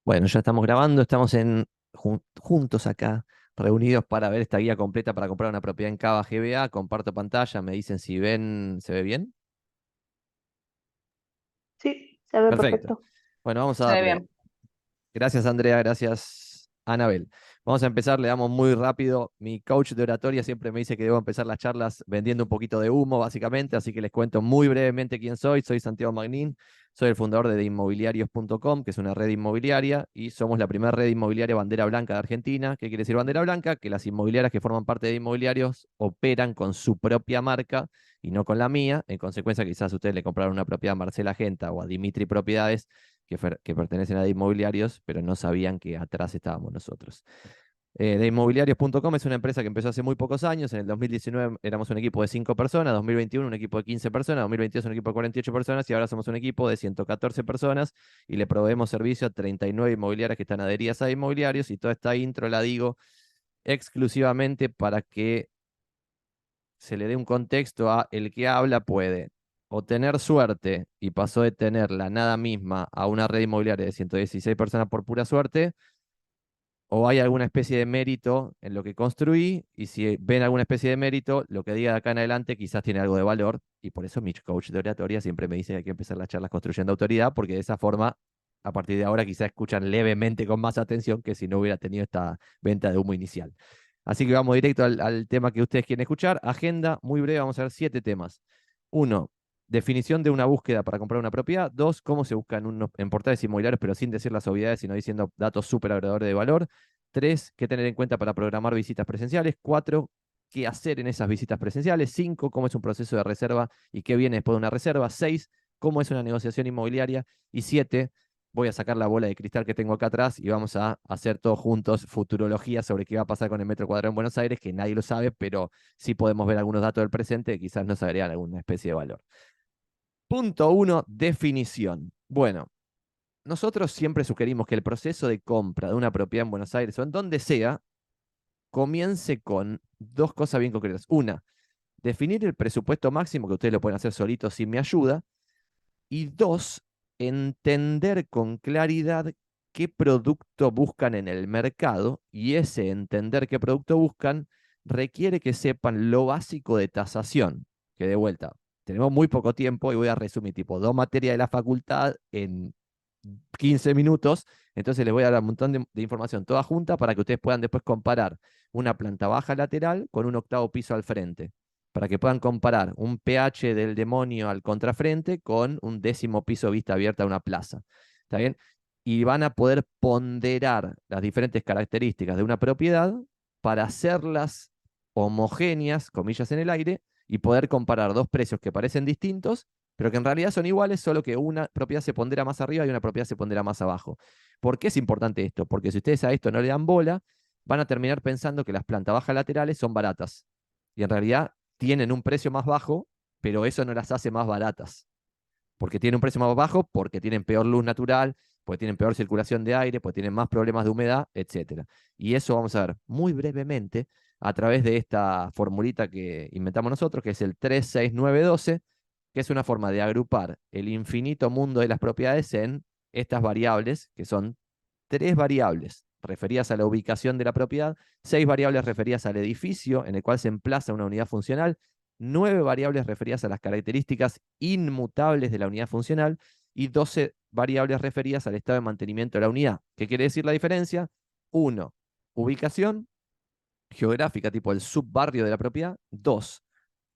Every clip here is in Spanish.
Bueno, ya estamos grabando, estamos juntos acá, reunidos para ver esta guía completa para comprar una propiedad en Cava GBA. Comparto pantalla, me dicen si ven, ¿se ve bien? Sí, se ve Perfecto. perfecto. Bueno, vamos a Se ve darle. bien. Gracias, Andrea, gracias, Anabel. Vamos a empezar, le damos muy rápido. Mi coach de oratoria siempre me dice que debo empezar las charlas vendiendo un poquito de humo, básicamente, así que les cuento muy brevemente quién soy. Soy Santiago Magnín, soy el fundador de inmobiliarios.com, que es una red inmobiliaria, y somos la primera red inmobiliaria bandera blanca de Argentina. ¿Qué quiere decir bandera blanca? Que las inmobiliarias que forman parte de inmobiliarios operan con su propia marca y no con la mía. En consecuencia, quizás ustedes le compraron una propiedad a Marcela Genta o a Dimitri Propiedades que pertenecen a de inmobiliarios, pero no sabían que atrás estábamos nosotros. De inmobiliarios.com es una empresa que empezó hace muy pocos años. En el 2019 éramos un equipo de 5 personas, 2021 un equipo de 15 personas, 2022 un equipo de 48 personas y ahora somos un equipo de 114 personas y le proveemos servicio a 39 inmobiliarias que están adheridas a inmobiliarios, y toda esta intro la digo exclusivamente para que se le dé un contexto a el que habla puede o tener suerte y pasó de tener la nada misma a una red inmobiliaria de 116 personas por pura suerte, o hay alguna especie de mérito en lo que construí, y si ven alguna especie de mérito, lo que diga de acá en adelante quizás tiene algo de valor, y por eso mi coach de oratoria siempre me dice que hay que empezar las charlas construyendo autoridad, porque de esa forma, a partir de ahora, quizás escuchan levemente con más atención que si no hubiera tenido esta venta de humo inicial. Así que vamos directo al tema que ustedes quieren escuchar. Agenda muy breve, vamos a ver 7 temas. Uno, definición de una búsqueda para comprar una propiedad. Dos, cómo se busca en portales inmobiliarios, pero sin decir las obviedades, sino diciendo datos súper agregadores de valor. Tres, qué tener en cuenta para programar visitas presenciales. Cuatro, qué hacer en esas visitas presenciales. Cinco, cómo es un proceso de reserva y qué viene después de una reserva. Seis, cómo es una negociación inmobiliaria. Y siete, voy a sacar la bola de cristal que tengo acá atrás y vamos a hacer todos juntos futurología sobre qué va a pasar con el metro cuadrado en Buenos Aires, que nadie lo sabe, pero sí podemos ver algunos datos del presente que quizás nos agregan alguna especie de valor. Punto uno, definición. Bueno, nosotros siempre sugerimos que el proceso de compra de una propiedad en Buenos Aires o en donde sea comience con dos cosas bien concretas. Una, definir el presupuesto máximo, que ustedes lo pueden hacer solitos sin mi ayuda. Y dos, entender con claridad qué producto buscan en el mercado, y ese entender qué producto buscan requiere que sepan lo básico de tasación, que de vuelta, tenemos muy poco tiempo y voy a resumir tipo 2 materias de la facultad en 15 minutos, entonces les voy a dar un montón de información toda junta para que ustedes puedan después comparar una planta baja lateral con un octavo piso al frente, para que puedan comparar un pH del demonio al contrafrente con un 10º piso vista abierta a una plaza. ¿Está bien? Y van a poder ponderar las diferentes características de una propiedad para hacerlas homogéneas, comillas en el aire, y poder comparar dos precios que parecen distintos, pero que en realidad son iguales, solo que una propiedad se pondera más arriba y una propiedad se pondera más abajo. ¿Por qué es importante esto? Porque si ustedes a esto no le dan bola, van a terminar pensando que las plantas bajas laterales son baratas. Y en realidad tienen un precio más bajo, pero eso no las hace más baratas. Porque tienen un precio más bajo, porque tienen peor luz natural, porque tienen peor circulación de aire, porque tienen más problemas de humedad, etcétera. Y eso vamos a ver muy brevemente a través de esta formulita que inventamos nosotros, que es el 36912, que es una forma de agrupar el infinito mundo de las propiedades en estas variables, que son 3 variables referidas a la ubicación de la propiedad, 6 variables referidas al edificio en el cual se emplaza una unidad funcional, 9 variables referidas a las características inmutables de la unidad funcional y 12 variables referidas al estado de mantenimiento de la unidad. ¿Qué quiere decir la diferencia? 1, ubicación geográfica, tipo el subbarrio de la propiedad. 2,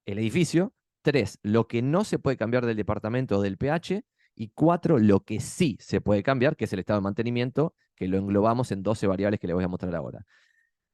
el edificio. 3, lo que no se puede cambiar del departamento o del pH. Y 4, lo que sí se puede cambiar, que es el estado de mantenimiento, que lo englobamos en 12 variables que les voy a mostrar ahora.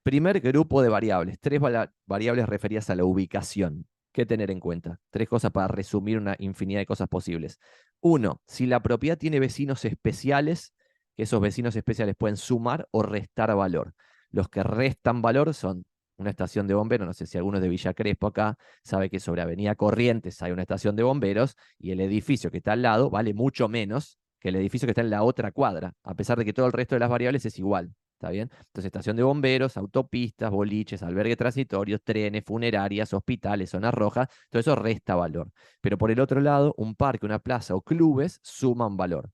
Primer grupo de variables, 3 variables referidas a la ubicación. ¿Qué tener en cuenta? 3 cosas para resumir una infinidad de cosas posibles. 1, si la propiedad tiene vecinos especiales, que esos vecinos especiales pueden sumar o restar valor. Los que restan valor son una estación de bomberos, no sé si alguno es de Villa Crespo acá, sabe que sobre Avenida Corrientes hay una estación de bomberos y el edificio que está al lado vale mucho menos que el edificio que está en la otra cuadra, a pesar de que todo el resto de las variables es igual. ¿Está bien? Entonces, estación de bomberos, autopistas, boliches, albergues transitorios, trenes, funerarias, hospitales, zonas rojas, todo eso resta valor. Pero por el otro lado, un parque, una plaza o clubes suman valor.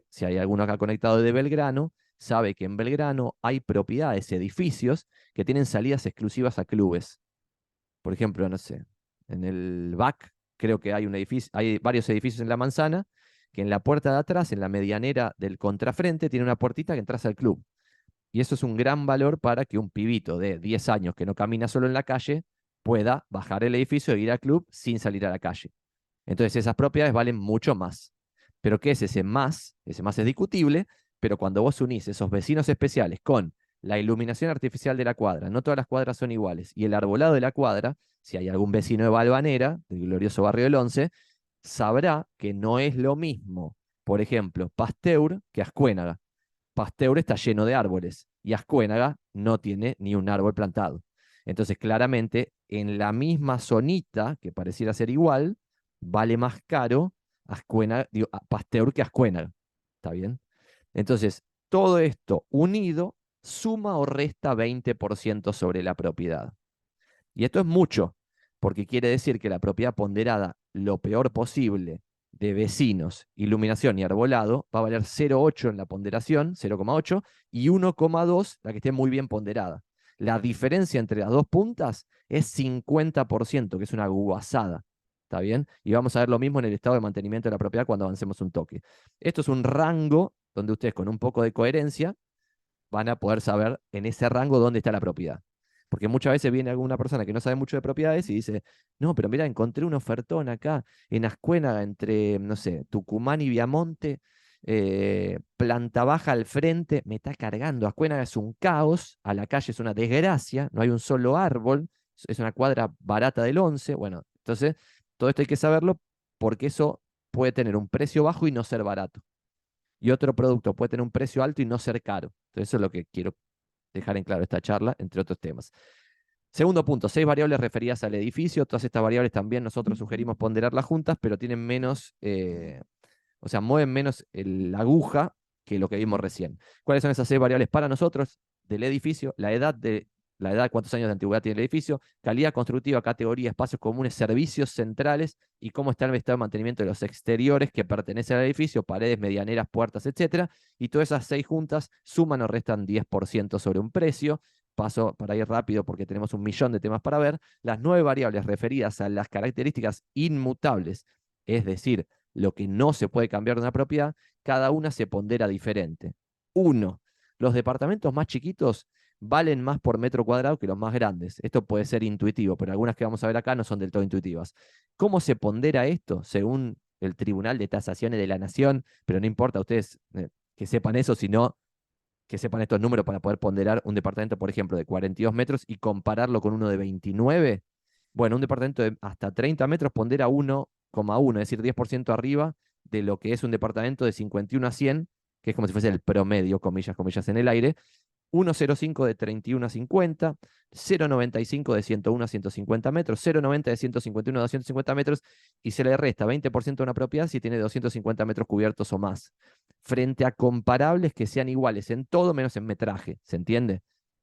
Si hay alguno acá conectado de Belgrano, sabe que en Belgrano hay propiedades, edificios que tienen salidas exclusivas a clubes. Por ejemplo, no sé, en el BAC creo que hay un edificio, hay varios edificios en la manzana que en la puerta de atrás, en la medianera del contrafrente, tiene una puertita que entras al club. Y eso es un gran valor para que un pibito de 10 años que no camina solo en la calle pueda bajar el edificio e ir al club sin salir a la calle. Entonces esas propiedades valen mucho más. Pero ¿qué es ese más? Ese más es discutible, pero cuando vos unís esos vecinos especiales con la iluminación artificial de la cuadra, no todas las cuadras son iguales, y el arbolado de la cuadra, si hay algún vecino de Valvanera, del glorioso barrio del Once, sabrá que no es lo mismo, por ejemplo, Pasteur que Ascuénaga. Pasteur está lleno de árboles y Ascuénaga no tiene ni un árbol plantado. Entonces, claramente, en la misma zonita, que pareciera ser igual, vale más caro Pasteur que Ascuénaga. ¿Está bien? Entonces, todo esto unido suma o resta 20% sobre la propiedad. Y esto es mucho, porque quiere decir que la propiedad ponderada lo peor posible de vecinos, iluminación y arbolado va a valer 0,8 en la ponderación, 0,8, y 1,2 la que esté muy bien ponderada. La diferencia entre las dos puntas es 50%, que es una guasada. ¿Está bien? Y vamos a ver lo mismo en el estado de mantenimiento de la propiedad cuando avancemos un toque. Esto es un rango donde ustedes con un poco de coherencia van a poder saber en ese rango dónde está la propiedad. Porque muchas veces viene alguna persona que no sabe mucho de propiedades y dice, no, pero mira, encontré un ofertón acá en Ascuénaga entre, no sé, Tucumán y Viamonte, planta baja al frente, me está cargando. Ascuénaga es un caos, a la calle es una desgracia, no hay un solo árbol, es una cuadra barata del 11. Bueno, entonces todo esto hay que saberlo porque eso puede tener un precio bajo y no ser barato. Y otro producto puede tener un precio alto y no ser caro. Entonces eso es lo que quiero dejar en claro esta charla, entre otros temas. Segundo punto, 6 variables referidas al edificio. Todas estas variables también nosotros sugerimos ponderarlas juntas, pero tienen menos, o sea, mueven menos la aguja que lo que vimos recién. ¿Cuáles son esas 6 variables para nosotros del edificio? La edad, cuántos años de antigüedad tiene el edificio, calidad constructiva, categoría, espacios comunes, servicios centrales y cómo está el estado de mantenimiento de los exteriores que pertenecen al edificio, paredes, medianeras, puertas, etcétera. Y todas esas 6 juntas suman o restan 10% sobre un precio. Paso para ir rápido porque tenemos un millón de temas para ver. Las 9 variables referidas a las características inmutables, es decir, lo que no se puede cambiar de una propiedad, cada una se pondera diferente. Uno, los departamentos más chiquitos valen más por metro cuadrado que los más grandes. Esto puede ser intuitivo, pero algunas que vamos a ver acá no son del todo intuitivas. ¿Cómo se pondera esto? Según el Tribunal de Tasaciones de la Nación, pero no importa ustedes que sepan eso, sino que sepan estos números para poder ponderar un departamento, por ejemplo, de 42 metros y compararlo con uno de 29. Bueno, un departamento de hasta 30 metros pondera 1,1, es decir, 10% arriba de lo que es un departamento de 51 a 100, que es como si fuese el promedio, comillas, comillas, en el aire. 1,05 de 31 a 50, 0,95 de 101 a 150 metros, 0,90 de 151 a 250 metros, y se le resta 20% a una propiedad si tiene 250 metros cubiertos o más, frente a comparables que sean iguales en todo menos en metraje, ¿se entiende?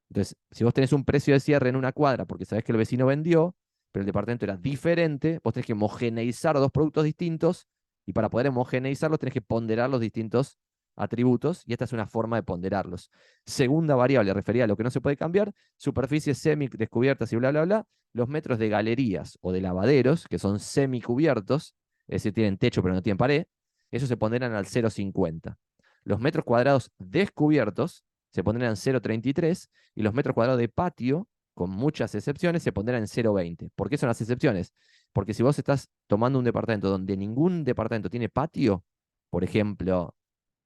Entonces, si vos tenés un precio de cierre en una cuadra porque sabés que el vecino vendió, pero el departamento era diferente, vos tenés que homogeneizar dos productos distintos, y para poder homogeneizarlos tenés que ponderar los distintos atributos, y esta es una forma de ponderarlos. Segunda variable referida a lo que no se puede cambiar, superficies semi-descubiertas y bla, bla, bla. Los metros de galerías o de lavaderos, que son semicubiertos, es decir, tienen techo pero no tienen pared, esos se ponderan al 0,50. Los metros cuadrados descubiertos se pondrán en 0,33 y los metros cuadrados de patio, con muchas excepciones, se pondrán en 0,20. ¿Por qué son las excepciones? Porque si vos estás tomando un departamento donde ningún departamento tiene patio, por ejemplo,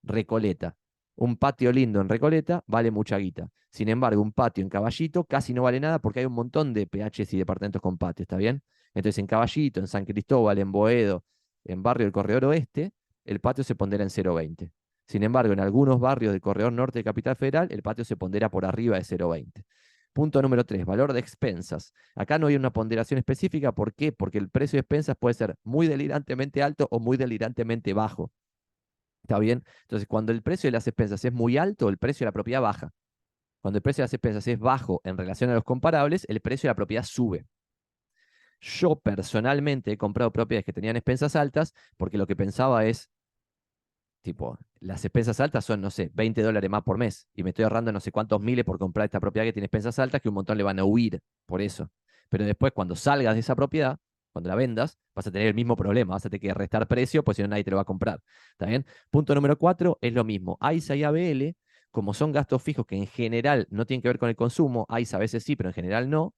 Recoleta. Un patio lindo en Recoleta vale mucha guita. Sin embargo, un patio en Caballito casi no vale nada porque hay un montón de PHs y departamentos con patio, ¿está bien? Entonces, en Caballito, en San Cristóbal, en Boedo, en barrio del Corredor Oeste, el patio se pondera en 0,20. Sin embargo, en algunos barrios del Corredor Norte de Capital Federal, el patio se pondera por arriba de 0,20. Punto número 3, valor de expensas. Acá no hay una ponderación específica. ¿Por qué? Porque el precio de expensas puede ser muy delirantemente alto o muy delirantemente bajo. ¿Está bien? Entonces, cuando el precio de las expensas es muy alto, el precio de la propiedad baja. Cuando el precio de las expensas es bajo en relación a los comparables, el precio de la propiedad sube. Yo personalmente he comprado propiedades que tenían expensas altas porque lo que pensaba es, Tipo, las expensas altas son, no sé, $20 más por mes. Y me estoy ahorrando no sé cuántos miles por comprar esta propiedad que tiene expensas altas que un montón le van a huir por eso. Pero después, cuando salgas de esa propiedad, cuando la vendas, vas a tener el mismo problema. Vas a tener que restar precio, pues si no nadie te lo va a comprar. ¿Está bien? Punto número 4 es lo mismo. AISA y ABL, como son gastos fijos que en general no tienen que ver con el consumo, AISA a veces sí, pero en general no,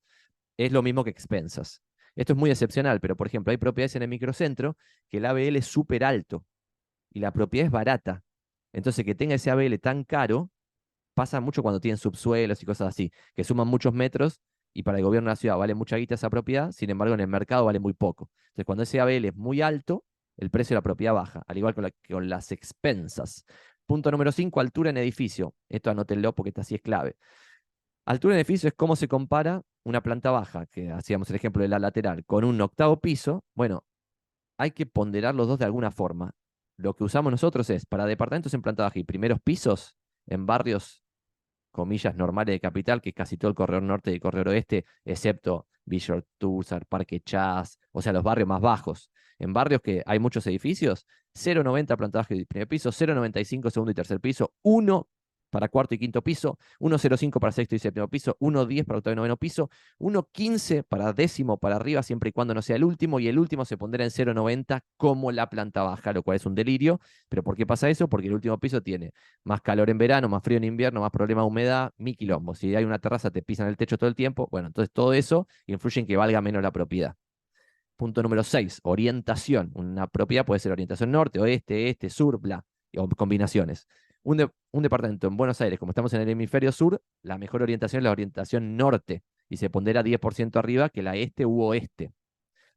es lo mismo que expensas. Esto es muy excepcional, pero por ejemplo, hay propiedades en el microcentro que el ABL es súper alto y la propiedad es barata. Entonces, que tenga ese ABL tan caro, pasa mucho cuando tienen subsuelos y cosas así, que suman muchos metros y para el gobierno de la ciudad vale mucha guita esa propiedad, sin embargo en el mercado vale muy poco. Entonces, cuando ese ABL es muy alto, el precio de la propiedad baja, al igual que con las expensas. Punto número 5, altura en edificio. Esto anótenlo porque esta sí es clave. Altura en edificio es cómo se compara una planta baja, que hacíamos el ejemplo de la lateral, con un octavo piso. Bueno, hay que ponderar los dos de alguna forma. Lo que usamos nosotros es para departamentos en planta baja y primeros pisos en barrios, comillas, normales de capital, que es casi todo el corredor norte y el corredor oeste, excepto Villa Tulsar, Parque Chas, o sea, los barrios más bajos. En barrios que hay muchos edificios, 0,90 planta baja y primer piso, 0,95 segundo y tercer piso, 1 para cuarto y quinto piso, 1,05 para sexto y séptimo piso, 1,10 para octavo y noveno piso, 1,15 para décimo para arriba, siempre y cuando no sea el último, y el último se pondrá en 0,90 como la planta baja, lo cual es un delirio. ¿Pero por qué pasa eso? Porque el último piso tiene más calor en verano, más frío en invierno, más problema de humedad, mi quilombo. Si hay una terraza, te pisan el techo todo el tiempo. Bueno, entonces todo eso influye en que valga menos la propiedad. Punto número 6, orientación. Una propiedad puede ser orientación norte, oeste, este, sur, bla, o combinaciones. Un departamento en Buenos Aires, como estamos en el hemisferio sur, la mejor orientación es la orientación norte y se pondera 10% arriba que la este u oeste.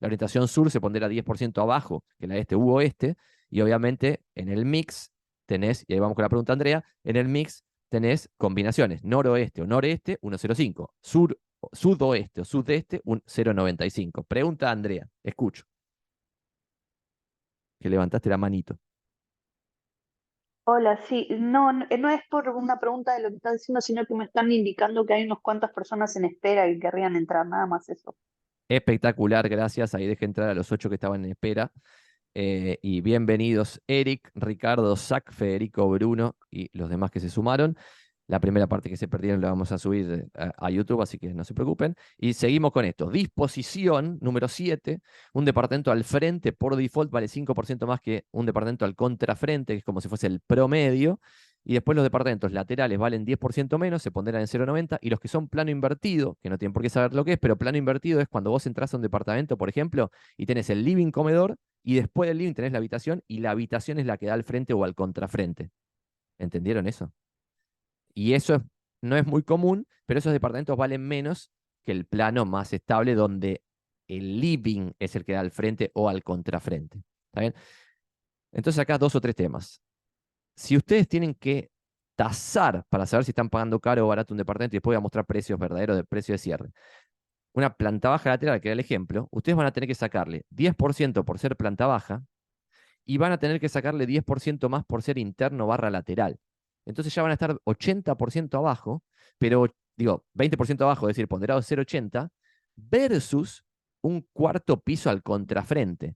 La orientación sur se pondera 10% abajo que la este u oeste, y obviamente en el mix tenés, y ahí vamos con la pregunta Andrea, en el mix tenés combinaciones, noroeste o noreste, 1,05, sur, sudoeste o sudeste, un 0,95. Pregunta Andrea, escucho, que levantaste la manito. Hola, sí, no, no es por una pregunta de lo que estás diciendo, sino que me están indicando que hay unas cuantas personas en espera que querrían entrar, nada más eso. Espectacular, gracias. Ahí dejé entrar a los 8 que estaban en espera. Y bienvenidos Eric, Ricardo, Zach, Federico, Bruno y los demás que se sumaron. La primera parte que se perdieron la vamos a subir a YouTube, así que no se preocupen. Y seguimos con esto. Disposición número 7. Un departamento al frente por default vale 5% más que un departamento al contrafrente, que es como si fuese el promedio. Y después los departamentos laterales valen 10% menos, se pondrán en 0,90. Y los que son plano invertido, que no tienen por qué saber lo que es, pero plano invertido es cuando vos entras a un departamento, por ejemplo, y tenés el living comedor, y después del living tenés la habitación, y la habitación es la que da al frente o al contrafrente. ¿Entendieron eso? Y eso no es muy común, pero esos departamentos valen menos que el plano más estable donde el living es el que da al frente o al contrafrente. ¿Está bien? Entonces acá dos o tres temas. Si ustedes tienen que tasar para saber si están pagando caro o barato un departamento, y después voy a mostrar precios verdaderos de precio de cierre, una planta baja lateral, que era el ejemplo, ustedes van a tener que sacarle 10% por ser planta baja y van a tener que sacarle 10% más por ser interno barra lateral. Entonces ya van a estar 80% abajo, pero digo, 20% abajo, es decir, ponderado 0,80 versus un cuarto piso al contrafrente,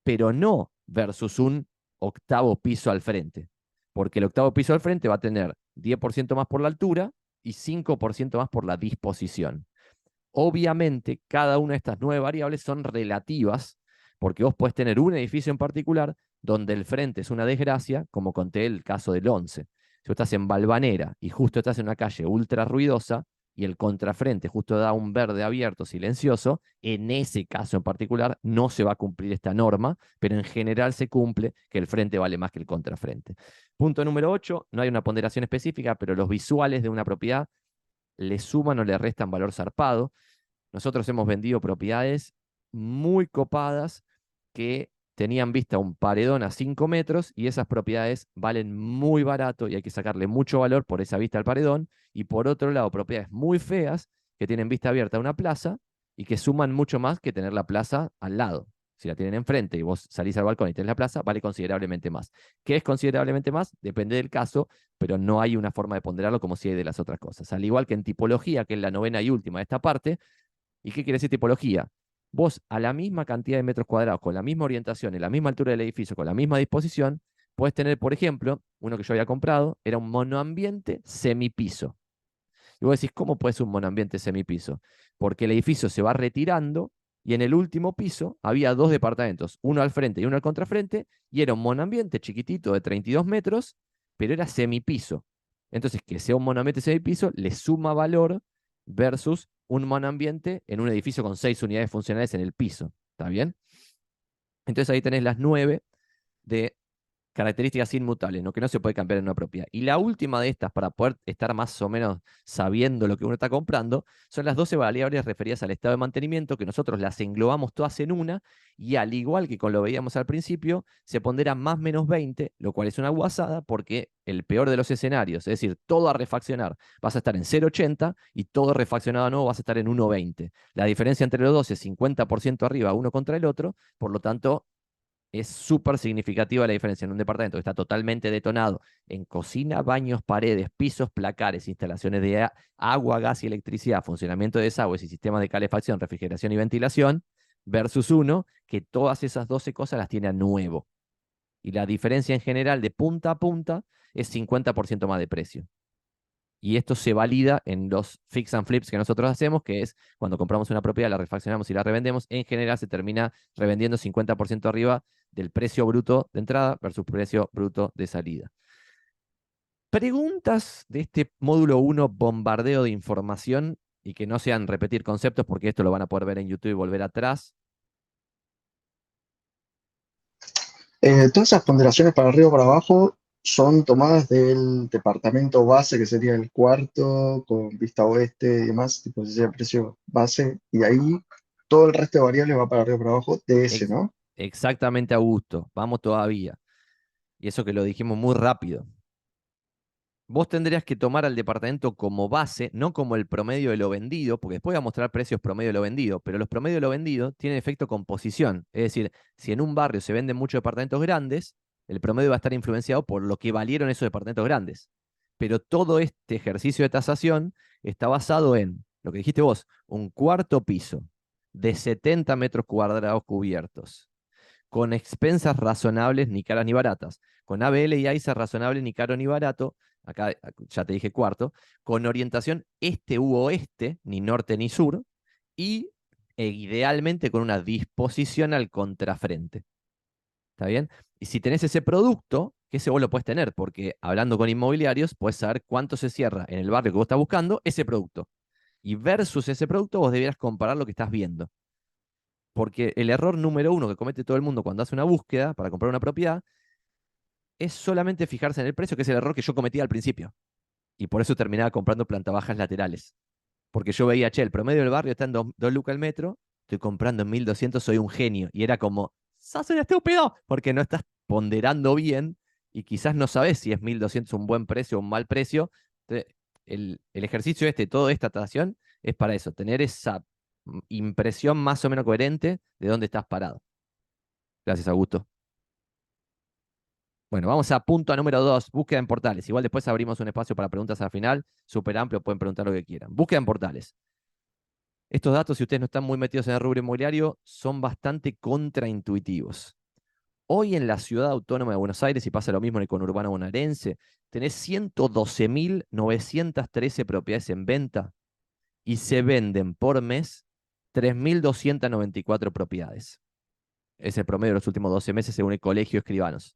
pero no versus un octavo piso al frente, porque el octavo piso al frente va a tener 10% más por la altura y 5% más por la disposición. Obviamente, cada una de estas 9 variables son relativas, porque vos podés tener un edificio en particular donde el frente es una desgracia, como conté el caso del 11. Si vos estás en Balvanera y justo estás en una calle ultra ruidosa y el contrafrente justo da un verde abierto silencioso, en ese caso en particular no se va a cumplir esta norma, pero en general se cumple que el frente vale más que el contrafrente. Punto número 8, no hay una ponderación específica, pero los visuales de una propiedad le suman o le restan valor zarpado. Nosotros hemos vendido propiedades muy copadas que tenían vista un paredón a 5 metros y esas propiedades valen muy barato y hay que sacarle mucho valor por esa vista al paredón. Y por otro lado, propiedades muy feas que tienen vista abierta a una plaza y que suman mucho más que tener la plaza al lado. Si la tienen enfrente y vos salís al balcón y tenés la plaza, vale considerablemente más. ¿Qué es considerablemente más? Depende del caso, pero no hay una forma de ponderarlo como si hay de las otras cosas. Al igual que en tipología, que es la novena y última de esta parte. ¿Y qué quiere decir tipología? Vos a la misma cantidad de metros cuadrados, con la misma orientación, en la misma altura del edificio, con la misma disposición, Puedes tener, por ejemplo, uno que yo había comprado, era un monoambiente semipiso. Y vos decís, ¿cómo puede ser un monoambiente semipiso? Porque el edificio se va retirando y en el último piso había dos departamentos, uno al frente y uno al contrafrente, y era un monoambiente chiquitito de 32 metros, pero era semipiso. Entonces, que sea un monoambiente semipiso le suma valor versus un monoambiente en un edificio con 6 unidades funcionales en el piso. ¿Está bien? Entonces ahí tenés las 9 de características inmutables, ¿no? Que no se puede cambiar en una propiedad. Y la última de estas, para poder estar más o menos sabiendo lo que uno está comprando, son las 12 variables referidas al estado de mantenimiento, que nosotros las englobamos todas en una, y al igual que con lo veíamos al principio, se pondera más menos 20, lo cual es una guasada, porque el peor de los escenarios, es decir, todo a refaccionar, vas a estar en 0,80 y todo refaccionado nuevo vas a estar en 1,20. La diferencia entre los dos es 50% arriba uno contra el otro, por lo tanto, es súper significativa la diferencia en un departamento que está totalmente detonado en cocina, baños, paredes, pisos, placares, instalaciones de agua, gas y electricidad, funcionamiento de desagües y sistemas de calefacción, refrigeración y ventilación, versus uno que todas esas 12 cosas las tiene a nuevo. Y la diferencia en general de punta a punta es 50% más de precio. Y esto se valida en los fix and flips que nosotros hacemos, que es cuando compramos una propiedad, la refaccionamos y la revendemos, en general se termina revendiendo 50% arriba del precio bruto de entrada versus precio bruto de salida. Preguntas de este módulo 1, bombardeo de información, y que no sean repetir conceptos, porque esto lo van a poder ver en YouTube y volver atrás. Todas esas ponderaciones para arriba o para abajo son tomadas del departamento base, que sería el cuarto, con vista oeste y demás, tipo ese sería el precio base, y ahí todo el resto de variables va para arriba o para abajo de ese, Ex ¿no? Exactamente, Augusto. Vamos todavía. Y eso que lo dijimos muy rápido. Vos tendrías que tomar al departamento como base, no como el promedio de lo vendido, porque después voy a mostrar precios promedio de lo vendido, pero los promedios de lo vendido tienen efecto composición. Es decir, si en un barrio se venden muchos departamentos grandes, el promedio va a estar influenciado por lo que valieron esos departamentos grandes. Pero todo este ejercicio de tasación está basado en lo que dijiste vos, un cuarto piso de 70 metros cuadrados cubiertos, con expensas razonables, ni caras ni baratas, con ABL y AISA razonables, ni caro ni barato, acá ya te dije cuarto, con orientación este u oeste, ni norte ni sur, y idealmente con una disposición al contrafrente. ¿Está bien? Y si tenés ese producto, que ese vos lo puedes tener, porque hablando con inmobiliarios, puedes saber cuánto se cierra en el barrio que vos estás buscando ese producto. Y versus ese producto, vos debieras comparar lo que estás viendo. Porque el error número uno que comete todo el mundo cuando hace una búsqueda para comprar una propiedad es solamente fijarse en el precio, que es el error que yo cometí al principio. Y por eso terminaba comprando planta bajas laterales. Porque yo veía, che, el promedio del barrio está en 2 lucas el metro, estoy comprando en 1.200, soy un genio. Y era como, ¡sos un estúpido! Porque no estás ponderando bien y quizás no sabes si es 1.200 un buen precio o un mal precio. Entonces, el ejercicio toda esta tratación, es para eso, tener esa impresión más o menos coherente de dónde estás parado. Gracias, Augusto. Bueno, vamos a punto número 2, búsqueda en portales. Igual después abrimos un espacio para preguntas al final, súper amplio, pueden preguntar lo que quieran. Búsqueda en portales. Estos datos, si ustedes no están muy metidos en el rubro inmobiliario, son bastante contraintuitivos. Hoy en la ciudad autónoma de Buenos Aires, y pasa lo mismo en el conurbano bonaerense, tenés 112.913 propiedades en venta y se venden por mes 3.294 propiedades. Es el promedio de los últimos 12 meses según el Colegio de Escribanos.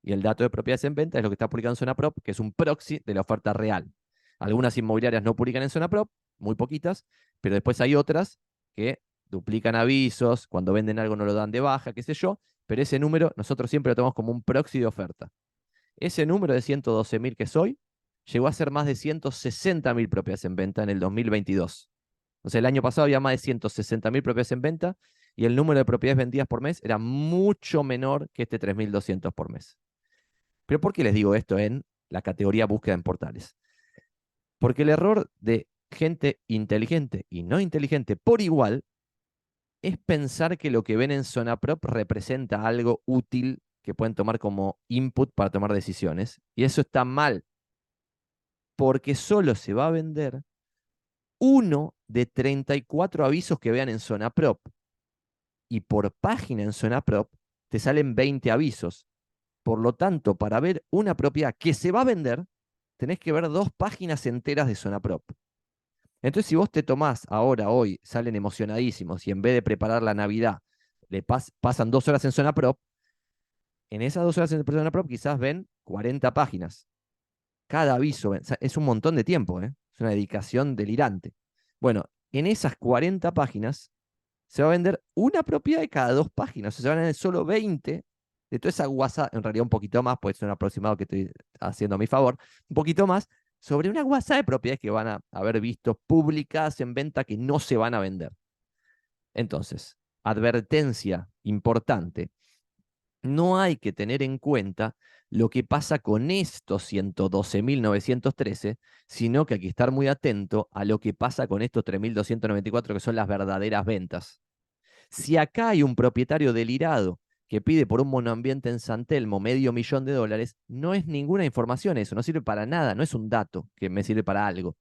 Y el dato de propiedades en venta es lo que está publicado en Zona Prop, que es un proxy de la oferta real. Algunas inmobiliarias no publican en Zona Prop, muy poquitas, pero después hay otras que duplican avisos, cuando venden algo no lo dan de baja, qué sé yo, pero ese número nosotros siempre lo tomamos como un proxy de oferta. Ese número de 112.000 que soy llegó a ser más de 160.000 propiedades en venta en el 2022. O sea, el año pasado había más de 160.000 propiedades en venta y el número de propiedades vendidas por mes era mucho menor que este 3.200 por mes. ¿Pero por qué les digo esto en la categoría búsqueda en portales? Porque el error de gente inteligente y no inteligente por igual es pensar que lo que ven en Zona Prop representa algo útil que pueden tomar como input para tomar decisiones. Y eso está mal, porque solo se va a vender uno de 34 avisos que vean en Zona Prop. Y por página en Zona Prop te salen 20 avisos. Por lo tanto, para ver una propiedad que se va a vender, tenés que ver 2 páginas enteras de Zonaprop. Entonces, si vos te tomás ahora, hoy, salen emocionadísimos y en vez de preparar la Navidad, pasan 2 horas en Zonaprop, en esas 2 horas en Zonaprop quizás ven 40 páginas. Cada aviso, o sea, es un montón de tiempo, ¿eh? Es una dedicación delirante. Bueno, en esas 40 páginas se va a vender una propiedad de cada 2 páginas. O sea, se van a vender solo 20 de toda esa WhatsApp, en realidad un poquito más, pues es un aproximado que estoy haciendo a mi favor, un poquito más, sobre una WhatsApp de propiedades que van a haber visto publicadas en venta que no se van a vender. Entonces, advertencia importante. No hay que tener en cuenta lo que pasa con estos 112.913, sino que hay que estar muy atento a lo que pasa con estos 3.294, que son las verdaderas ventas. Si acá hay un propietario delirado que pide por un monoambiente en San Telmo $500.000, no es ninguna información eso, no sirve para nada, no es un dato que me sirve para algo.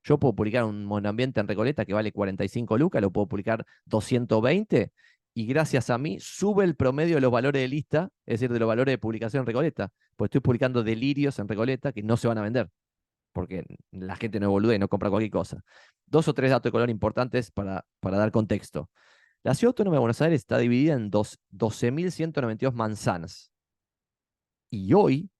Yo puedo publicar un monoambiente en Recoleta que vale 45 lucas, lo puedo publicar 220 y gracias a mí sube el promedio de los valores de lista, es decir, de los valores de publicación en Recoleta, pues estoy publicando delirios en Recoleta que no se van a vender, porque la gente no es boluda y no compra cualquier cosa. 2 o 3 datos de color importantes para dar contexto. La ciudad autónoma de Buenos Aires está dividida en 12.192 manzanas. Y hoy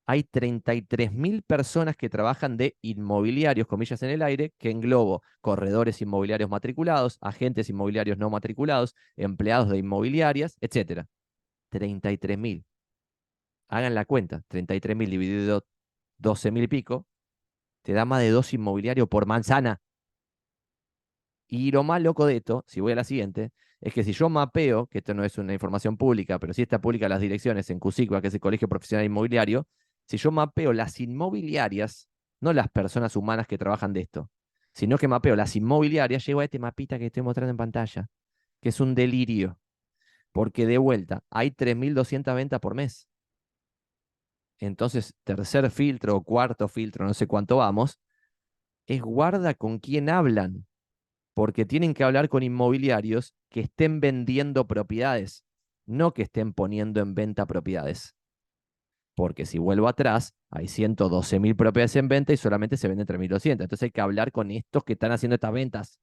hay 33.000 personas que trabajan de inmobiliarios, comillas en el aire, que englobo corredores inmobiliarios matriculados, agentes inmobiliarios no matriculados, empleados de inmobiliarias, etc. 33.000. Hagan la cuenta, 33.000 dividido 12.000 y pico, te da más de 2 inmobiliarios por manzana. Y lo más loco de esto, si voy a la siguiente, es que si yo mapeo, que esto no es una información pública, pero sí está pública las direcciones en CUSICBA, que es el Colegio Profesional Inmobiliario, si yo mapeo las inmobiliarias, no las personas humanas que trabajan de esto, sino que mapeo las inmobiliarias, llego a este mapita que estoy mostrando en pantalla, que es un delirio, porque de vuelta, hay 3.200 ventas por mes. Entonces, tercer filtro o cuarto filtro, no sé cuánto vamos, es guarda con quién hablan, porque tienen que hablar con inmobiliarios que estén vendiendo propiedades, no que estén poniendo en venta propiedades. Porque si vuelvo atrás, hay 112.000 propiedades en venta y solamente se venden 3.200. Entonces hay que hablar con estos que están haciendo estas ventas.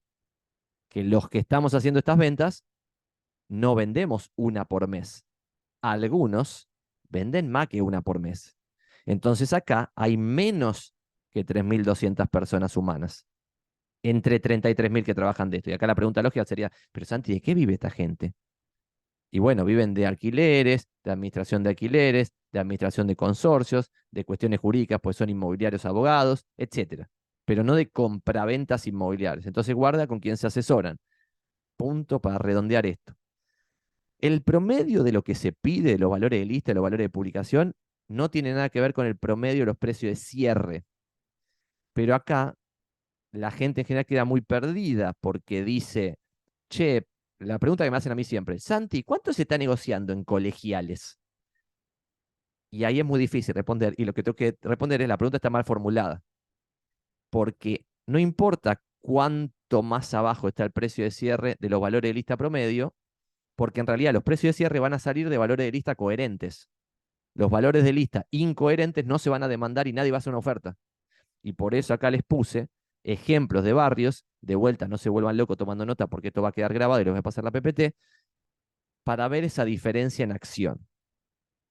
Que los que estamos haciendo estas ventas no vendemos una por mes. Algunos venden más que una por mes. Entonces acá hay menos que 3.200 personas humanas entre 33.000 que trabajan de esto. Y acá la pregunta lógica sería, pero Santi, ¿de qué vive esta gente? Y bueno, viven de alquileres, de administración de alquileres, de administración de consorcios, de cuestiones jurídicas, pues son inmobiliarios abogados, etcétera. Pero no de compraventas inmobiliarias. Entonces guarda con quién se asesoran. Punto para redondear esto. El promedio de lo que se pide, los valores de lista, los valores de publicación, no tiene nada que ver con el promedio de los precios de cierre. Pero acá la gente en general queda muy perdida porque dice, che, la pregunta que me hacen a mí siempre, Santi, ¿cuánto se está negociando en colegiales? Y ahí es muy difícil responder, y lo que tengo que responder es, la pregunta está mal formulada, porque no importa cuánto más abajo está el precio de cierre de los valores de lista promedio, porque en realidad los precios de cierre van a salir de valores de lista coherentes. Los valores de lista incoherentes no se van a demandar y nadie va a hacer una oferta. Y por eso acá les puse ejemplos de barrios, de vuelta, no se vuelvan locos tomando nota porque esto va a quedar grabado y les voy a pasar la PPT, para ver esa diferencia en acción.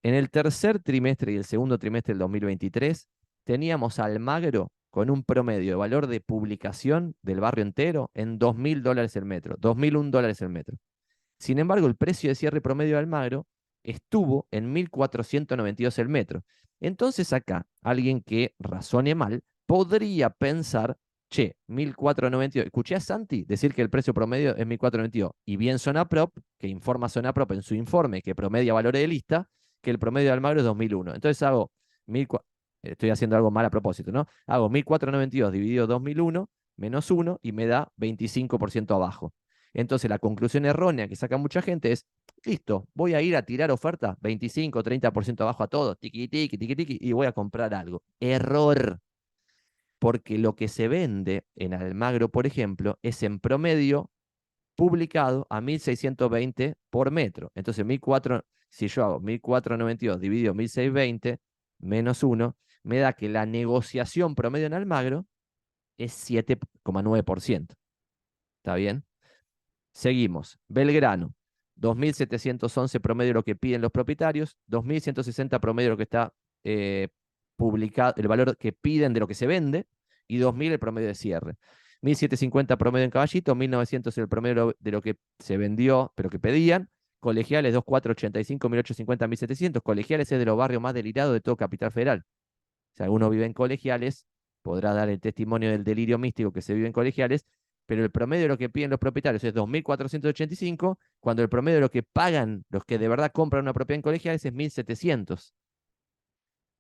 En el tercer trimestre y el segundo trimestre del 2023, teníamos Almagro con un promedio de valor de publicación del barrio entero en $2.000 el metro, $2.001 el metro. Sin embargo, el precio de cierre promedio de Almagro estuvo en 1.492 el metro. Entonces acá, alguien que razone mal, podría pensar, che, 1.492. Escuché a Santi decir que el precio promedio es 1.492. Y bien Zonaprop, que informa Zonaprop en su informe que promedia valores de lista, que el promedio de Almagro es 2.001. Entonces hago, estoy haciendo algo mal a propósito, ¿no? Hago 1.492 dividido 2.001 menos 1 y me da 25% abajo. Entonces la conclusión errónea que saca mucha gente es, listo, voy a ir a tirar ofertas 25, 30% abajo a todo, tiqui, tiqui, tiqui, tiqui, y voy a comprar algo. Error, porque lo que se vende en Almagro, por ejemplo, es en promedio publicado a 1620 por metro. Entonces, si yo hago 1492 dividido 1620 menos 1, me da que la negociación promedio en Almagro es 7,9%. ¿Está bien? Seguimos. Belgrano, 2.711 promedio de lo que piden los propietarios, 2.160 promedio de lo que está publicado, el valor que piden de lo que se vende, y 2.000 el promedio de cierre. 1.750 promedio en Caballito, 1.900 el promedio de lo que se vendió, pero que pedían. Colegiales, 2.485, 1.850, 1.700. Colegiales es de los barrios más delirados de todo Capital Federal. Si alguno vive en Colegiales, podrá dar el testimonio del delirio místico que se vive en Colegiales, pero el promedio de lo que piden los propietarios es 2.485, cuando el promedio de lo que pagan los que de verdad compran una propiedad en Colegiales es 1.700.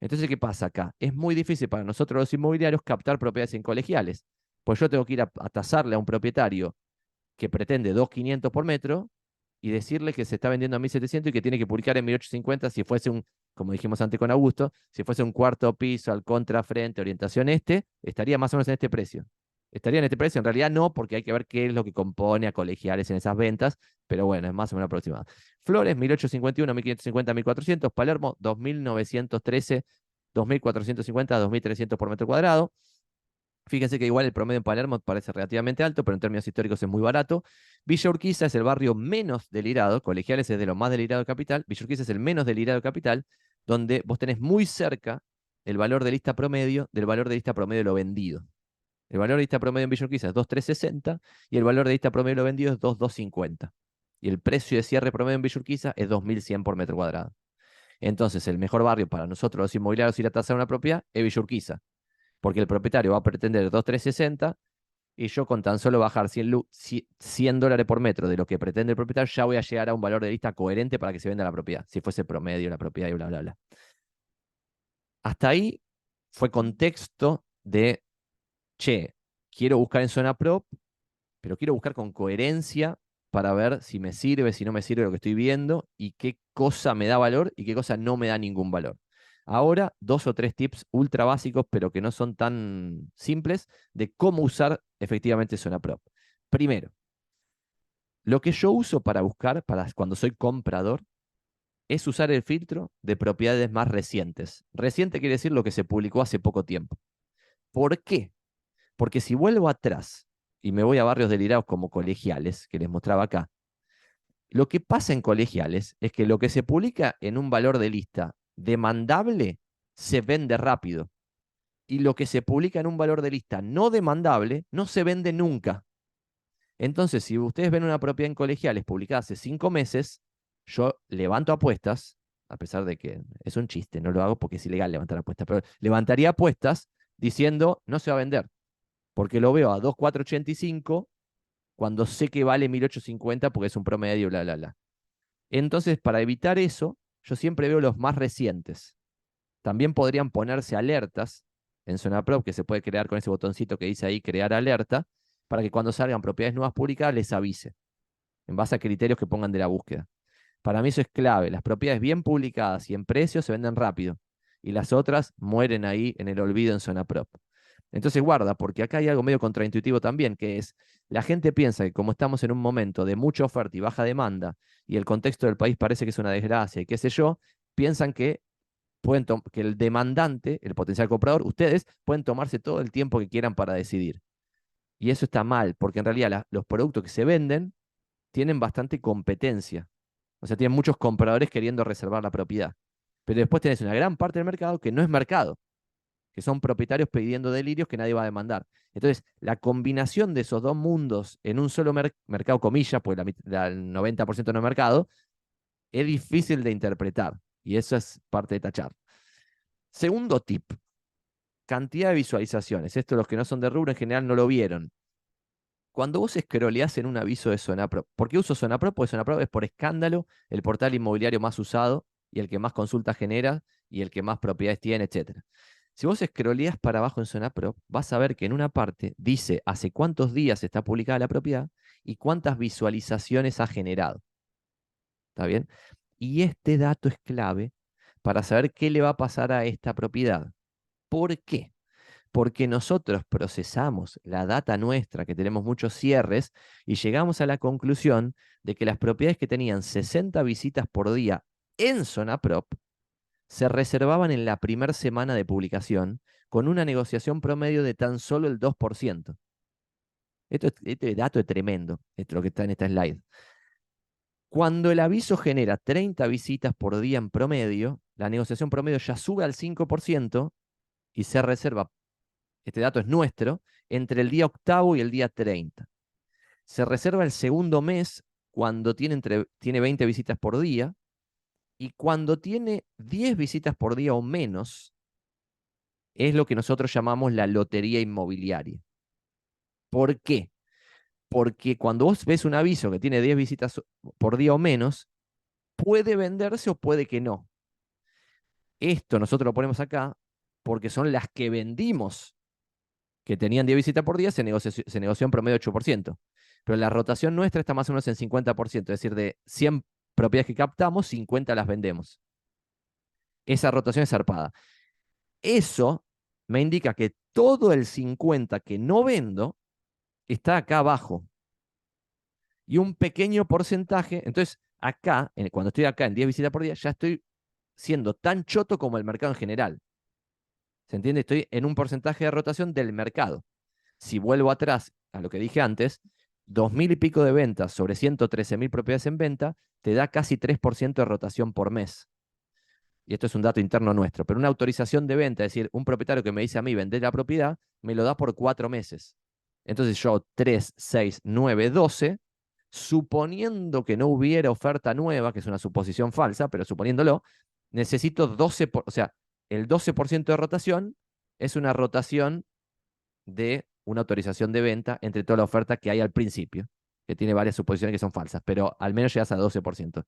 Entonces, ¿qué pasa acá? Es muy difícil para nosotros los inmobiliarios captar propiedades en Colegiales, pues yo tengo que ir a tasarle a un propietario que pretende 2.500 por metro y decirle que se está vendiendo a 1.700 y que tiene que publicar en 1.850 si fuese como dijimos antes con Augusto, si fuese un cuarto piso al contrafrente, orientación este, estaría más o menos en este precio. ¿Estaría en este precio? En realidad no, porque hay que ver qué es lo que compone a Colegiales en esas ventas, pero bueno, es más o menos aproximado. Flores, 1.851, 1.550, 1.400. Palermo, 2.913, 2.450, 2.300 por metro cuadrado. Fíjense que igual el promedio en Palermo parece relativamente alto, pero en términos históricos es muy barato. Villa Urquiza es el barrio menos delirado, Colegiales es de lo más delirado de Capital, Villa Urquiza es el menos delirado de Capital, donde vos tenés muy cerca el valor de lista promedio del valor de lista promedio de lo vendido. El valor de lista promedio en Villa Urquiza es 2.360 y el valor de lista promedio de lo vendido es 2.250. Y el precio de cierre promedio en Villa Urquiza es 2.100 por metro cuadrado. Entonces, el mejor barrio para nosotros los inmobiliarios ir a tasar una propiedad es Villa Urquiza, porque el propietario va a pretender 2.360 y yo con tan solo bajar $100 por metro de lo que pretende el propietario, ya voy a llegar a un valor de lista coherente para que se venda la propiedad, si fuese promedio la propiedad y bla, bla, bla. Hasta ahí fue contexto de, che, quiero buscar en zona prop, pero quiero buscar con coherencia para ver si me sirve, si no me sirve lo que estoy viendo y qué cosa me da valor y qué cosa no me da ningún valor. Ahora, 2 o 3 tips ultra básicos, pero que no son tan simples, de cómo usar efectivamente Zona Prop. Primero, lo que yo uso para buscar, para cuando soy comprador, es usar el filtro de propiedades más recientes. Reciente quiere decir lo que se publicó hace poco tiempo. ¿Por qué? Porque si vuelvo atrás y me voy a barrios delirados como Colegiales, que les mostraba acá, lo que pasa en Colegiales es que lo que se publica en un valor de lista demandable se vende rápido. Y lo que se publica en un valor de lista no demandable no se vende nunca. Entonces, si ustedes ven una propiedad en Colegiales publicada hace 5 meses, yo levanto apuestas, a pesar de que es un chiste, no lo hago porque es ilegal levantar apuestas, pero levantaría apuestas diciendo no se va a vender, porque lo veo a 2.485 cuando sé que vale 1.850 porque es un promedio, bla, bla, bla. Entonces, para evitar eso, yo siempre veo los más recientes. También podrían ponerse alertas en Zona Prop, que se puede crear con ese botoncito que dice ahí, crear alerta, para que cuando salgan propiedades nuevas publicadas les avise, en base a criterios que pongan de la búsqueda. Para mí eso es clave. Las propiedades bien publicadas y en precio se venden rápido, y las otras mueren ahí en el olvido en Zona Prop. Entonces guarda, porque acá hay algo medio contraintuitivo también, que es, la gente piensa que como estamos en un momento de mucha oferta y baja demanda, y el contexto del país parece que es una desgracia y qué sé yo, piensan que que el demandante, el potencial comprador, ustedes pueden tomarse todo el tiempo que quieran para decidir. Y eso está mal, porque en realidad los productos que se venden tienen bastante competencia. O sea, tienen muchos compradores queriendo reservar la propiedad. Pero después tenés una gran parte del mercado que no es mercado, que son propietarios pidiendo delirios que nadie va a demandar. Entonces, la combinación de esos dos mundos en un solo mercado, comillas, pues el 90% no es mercado, es difícil de interpretar. Y eso es parte de tachar. Segundo tip, cantidad de visualizaciones. Esto los que no son de rubro en general no lo vieron. Cuando vos scrolleás en un aviso de Zona Prop, ¿por qué uso Zona Prop? Porque Zona Prop es por escándalo el portal inmobiliario más usado y el que más consultas genera y el que más propiedades tiene, etc. Si vos scrolleás para abajo en Zona Prop, vas a ver que en una parte dice hace cuántos días está publicada la propiedad y cuántas visualizaciones ha generado. ¿Está bien? Y este dato es clave para saber qué le va a pasar a esta propiedad. ¿Por qué? Porque nosotros procesamos la data nuestra, que tenemos muchos cierres, y llegamos a la conclusión de que las propiedades que tenían 60 visitas por día en zona prop se reservaban en la primera semana de publicación con una negociación promedio de tan solo el 2%. Este dato es tremendo, esto es lo que está en esta slide. Cuando el aviso genera 30 visitas por día en promedio, la negociación promedio ya sube al 5% y se reserva, este dato es nuestro, entre el día octavo y el día 30. Se reserva el segundo mes cuando tiene 20 visitas por día, y cuando tiene 10 visitas por día o menos, es lo que nosotros llamamos la lotería inmobiliaria. ¿Por qué? Porque cuando vos ves un aviso que tiene 10 visitas por día o menos, puede venderse o puede que no. Esto nosotros lo ponemos acá porque son las que vendimos, que tenían 10 visitas por día, se negoció en promedio 8%. Pero la rotación nuestra está más o menos en 50%, es decir, de 100 propiedades que captamos, 50 las vendemos. Esa rotación es zarpada. Eso me indica que todo el 50 que no vendo está acá abajo. Y un pequeño porcentaje, entonces acá, cuando estoy acá en 10 visitas por día, ya estoy siendo tan choto como el mercado en general. ¿Se entiende? Estoy en un porcentaje de rotación del mercado. Si vuelvo atrás a lo que dije antes, 2.000 y pico de ventas sobre 113.000 propiedades en venta, te da casi 3% de rotación por mes. Y esto es un dato interno nuestro, pero una autorización de venta, es decir, un propietario que me dice a mí vender la propiedad, me lo da por 4 meses. Entonces yo 3, 6, 9, 12, suponiendo que no hubiera oferta nueva, que es una suposición falsa, pero suponiéndolo, necesito 12, o sea, el 12% de rotación es una rotación de una autorización de venta entre toda la oferta que hay al principio, que tiene varias suposiciones que son falsas, pero al menos llegas a 12%.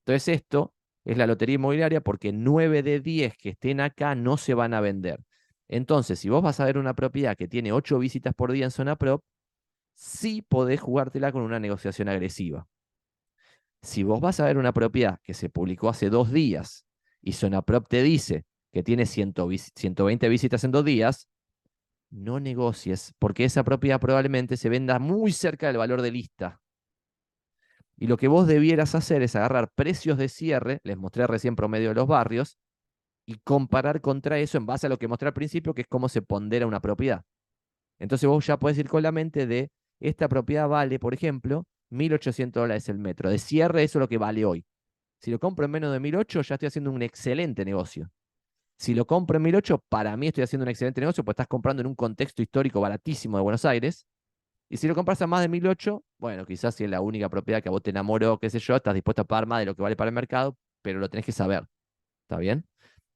Entonces esto es la lotería inmobiliaria porque 9 de 10 que estén acá no se van a vender. Entonces, si vos vas a ver una propiedad que tiene 8 visitas por día en zona prop, sí podés jugártela con una negociación agresiva. Si vos vas a ver una propiedad que se publicó hace 2 días y zona prop te dice que tiene 120 visitas en 2 días, no negocies, porque esa propiedad probablemente se venda muy cerca del valor de lista. Y lo que vos debieras hacer es agarrar precios de cierre, les mostré recién promedio de los barrios, y comparar contra eso en base a lo que mostré al principio, que es cómo se pondera una propiedad. Entonces vos ya podés ir con la mente de, esta propiedad vale, por ejemplo, $1.800 el metro. De cierre eso es lo que vale hoy. Si lo compro en menos de 1.800, ya estoy haciendo un excelente negocio. Si lo compro en 1.800, para mí estoy haciendo un excelente negocio, porque estás comprando en un contexto histórico baratísimo de Buenos Aires. Y si lo compras a más de 1.800, bueno, quizás si es la única propiedad que a vos te enamoró, qué sé yo, estás dispuesto a pagar más de lo que vale para el mercado, pero lo tenés que saber. ¿Está bien?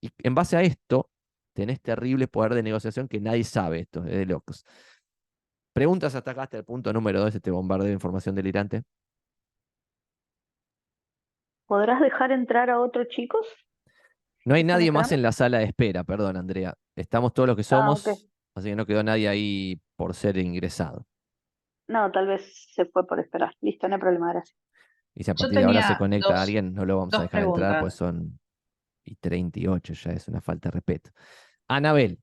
Y en base a esto, tenés terrible poder de negociación que nadie sabe esto, es de locos. ¿Preguntas hasta acá, hasta el punto número 2, este bombardeo de información delirante? ¿Podrás dejar entrar a otros chicos No que hay están nadie más esperando? en la sala de espera, perdón, Andrea. Estamos todos los que Ah, ok. somos, así que no quedó nadie ahí por ser ingresado. No, tal vez se fue por esperar. Listo, no hay problema, gracias. Y si a Yo partir de ahora se tenía conecta alguien, no lo vamos a dos dejar entrar, pues preguntas. son y 38, ya es una falta de respeto. Anabel,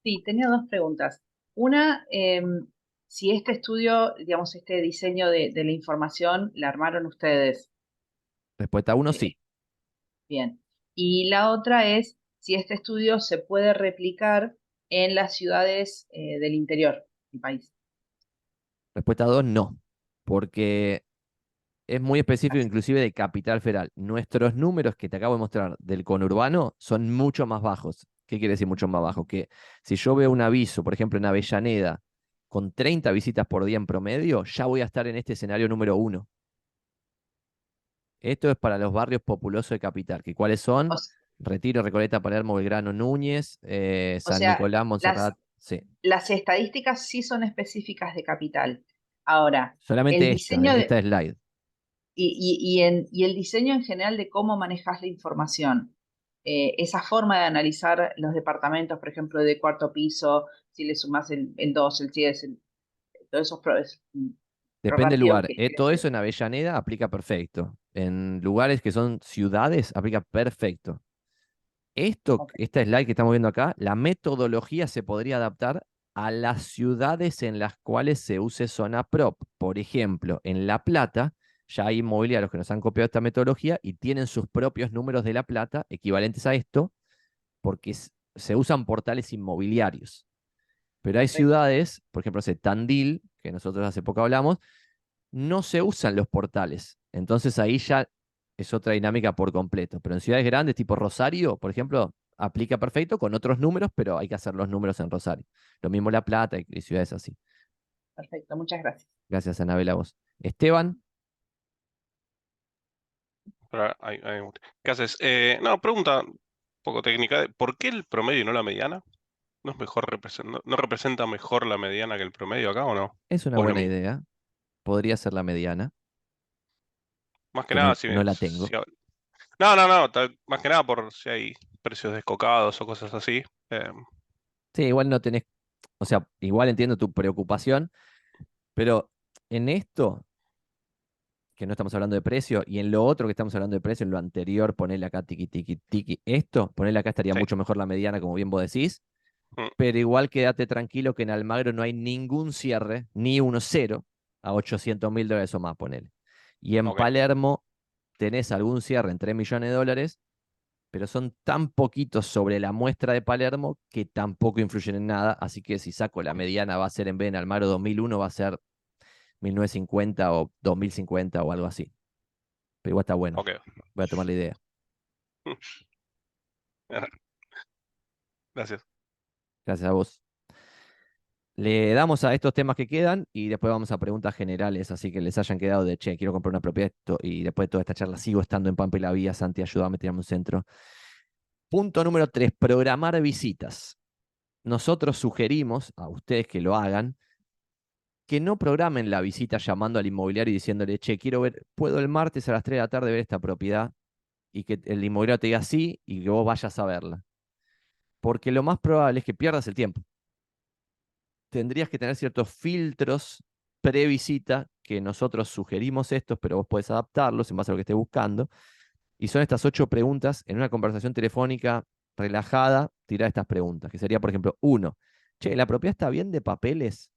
Sí, tenía dos preguntas. Una, si este estudio, digamos, este diseño de la información, la armaron ustedes. respuesta 1, Eh, sí. bien. Y la otra es si este estudio se puede replicar en las ciudades del interior del país. Respuesta 2, no. Porque es muy específico, Gracias. inclusive de Capital Federal. Nuestros números que te acabo de mostrar del conurbano son mucho más bajos. ¿Qué quiere decir mucho más bajo? Que si yo veo un aviso, por ejemplo, en Avellaneda, con 30 visitas por día en promedio, ya voy a estar en este escenario número 1. Esto es para los barrios populosos de Capital, que cuáles O, son s- Retiro, Recoleta, Palermo, Belgrano, Núñez, o San sea, Nicolás, Montserrat. Sí, las estadísticas sí son específicas de capital. Ahora, el solamente esta, diseño de de, esta slide. y el diseño en general de cómo manejas la información, esa forma de analizar los departamentos, por ejemplo, de cuarto piso, si le sumas el 2, el 10, todos esos Depende del prorrativos lugar. que Todo eso hacer. en Avellaneda aplica perfecto. En lugares que son ciudades aplica perfecto. Ok. Esta slide que estamos viendo acá, la metodología se podría adaptar a las ciudades en las cuales se use zona prop. Por ejemplo, en La Plata ya hay inmobiliarios que nos han copiado esta metodología y tienen sus propios números de La Plata equivalentes a esto, porque se usan portales inmobiliarios. Pero hay Perfecto. ciudades, por ejemplo, Tandil, que nosotros hace poco hablamos, no se usan los portales. Entonces ahí ya es otra dinámica por completo. Pero en ciudades grandes, tipo Rosario, por ejemplo, aplica perfecto con otros números, pero hay que hacer los números en Rosario. Lo mismo La Plata y ciudades así. Perfecto, muchas gracias. Gracias, Anabel, a vos. Esteban, ¿Qué haces? No, pregunta un poco técnica. ¿Por qué el promedio y no la mediana? ¿No es mejor no representa mejor la mediana que el promedio acá o no? es una ¿O es lo buena mismo? idea. Podría ser la mediana, Más que que nada, no la tengo. no, más que nada por si hay precios descocados o cosas así. Eh, Sí, igual no tenés, o sea, igual entiendo tu preocupación, pero en esto que no estamos hablando de precio, y en lo otro que estamos hablando de precio, en lo anterior, ponerle acá tiki, tiki, tiki, esto, ponerle acá estaría sí. mucho mejor la mediana, como bien vos decís, Mm, pero igual quédate tranquilo que en Almagro no hay ningún cierre, ni uno cero, a $800.000 o más, ponele. Y en ok, Palermo tenés algún cierre en 3 millones de dólares, pero son tan poquitos sobre la muestra de Palermo que tampoco influyen en nada, así que si saco la mediana va a ser en vez de en Almagro 2001, va a ser 1950 o 2050 o algo así. Pero igual está bueno. ok. Voy a tomar la idea. Gracias. Gracias a vos. Le damos a estos temas que quedan y después vamos a preguntas generales, así que les hayan quedado de, che, quiero comprar una propiedad y después de toda esta charla sigo estando en Pampa y la Vía, Santi, ayúdame, tirame un centro. Punto número 3, programar visitas. Nosotros sugerimos a ustedes que lo hagan, que no programen la visita llamando al inmobiliario y diciéndole, che, quiero ver, puedo el martes a las 3 de la tarde ver esta propiedad y que el inmobiliario te diga sí y que vos vayas a verla. Porque lo más probable es que pierdas el tiempo. Tendrías que tener ciertos filtros previsita que nosotros sugerimos estos, pero vos podés adaptarlos en base a lo que estés buscando. Y son estas 8 preguntas en una conversación telefónica relajada, tirar estas preguntas, que sería, por ejemplo, uno, che, ¿la propiedad está bien de papeles?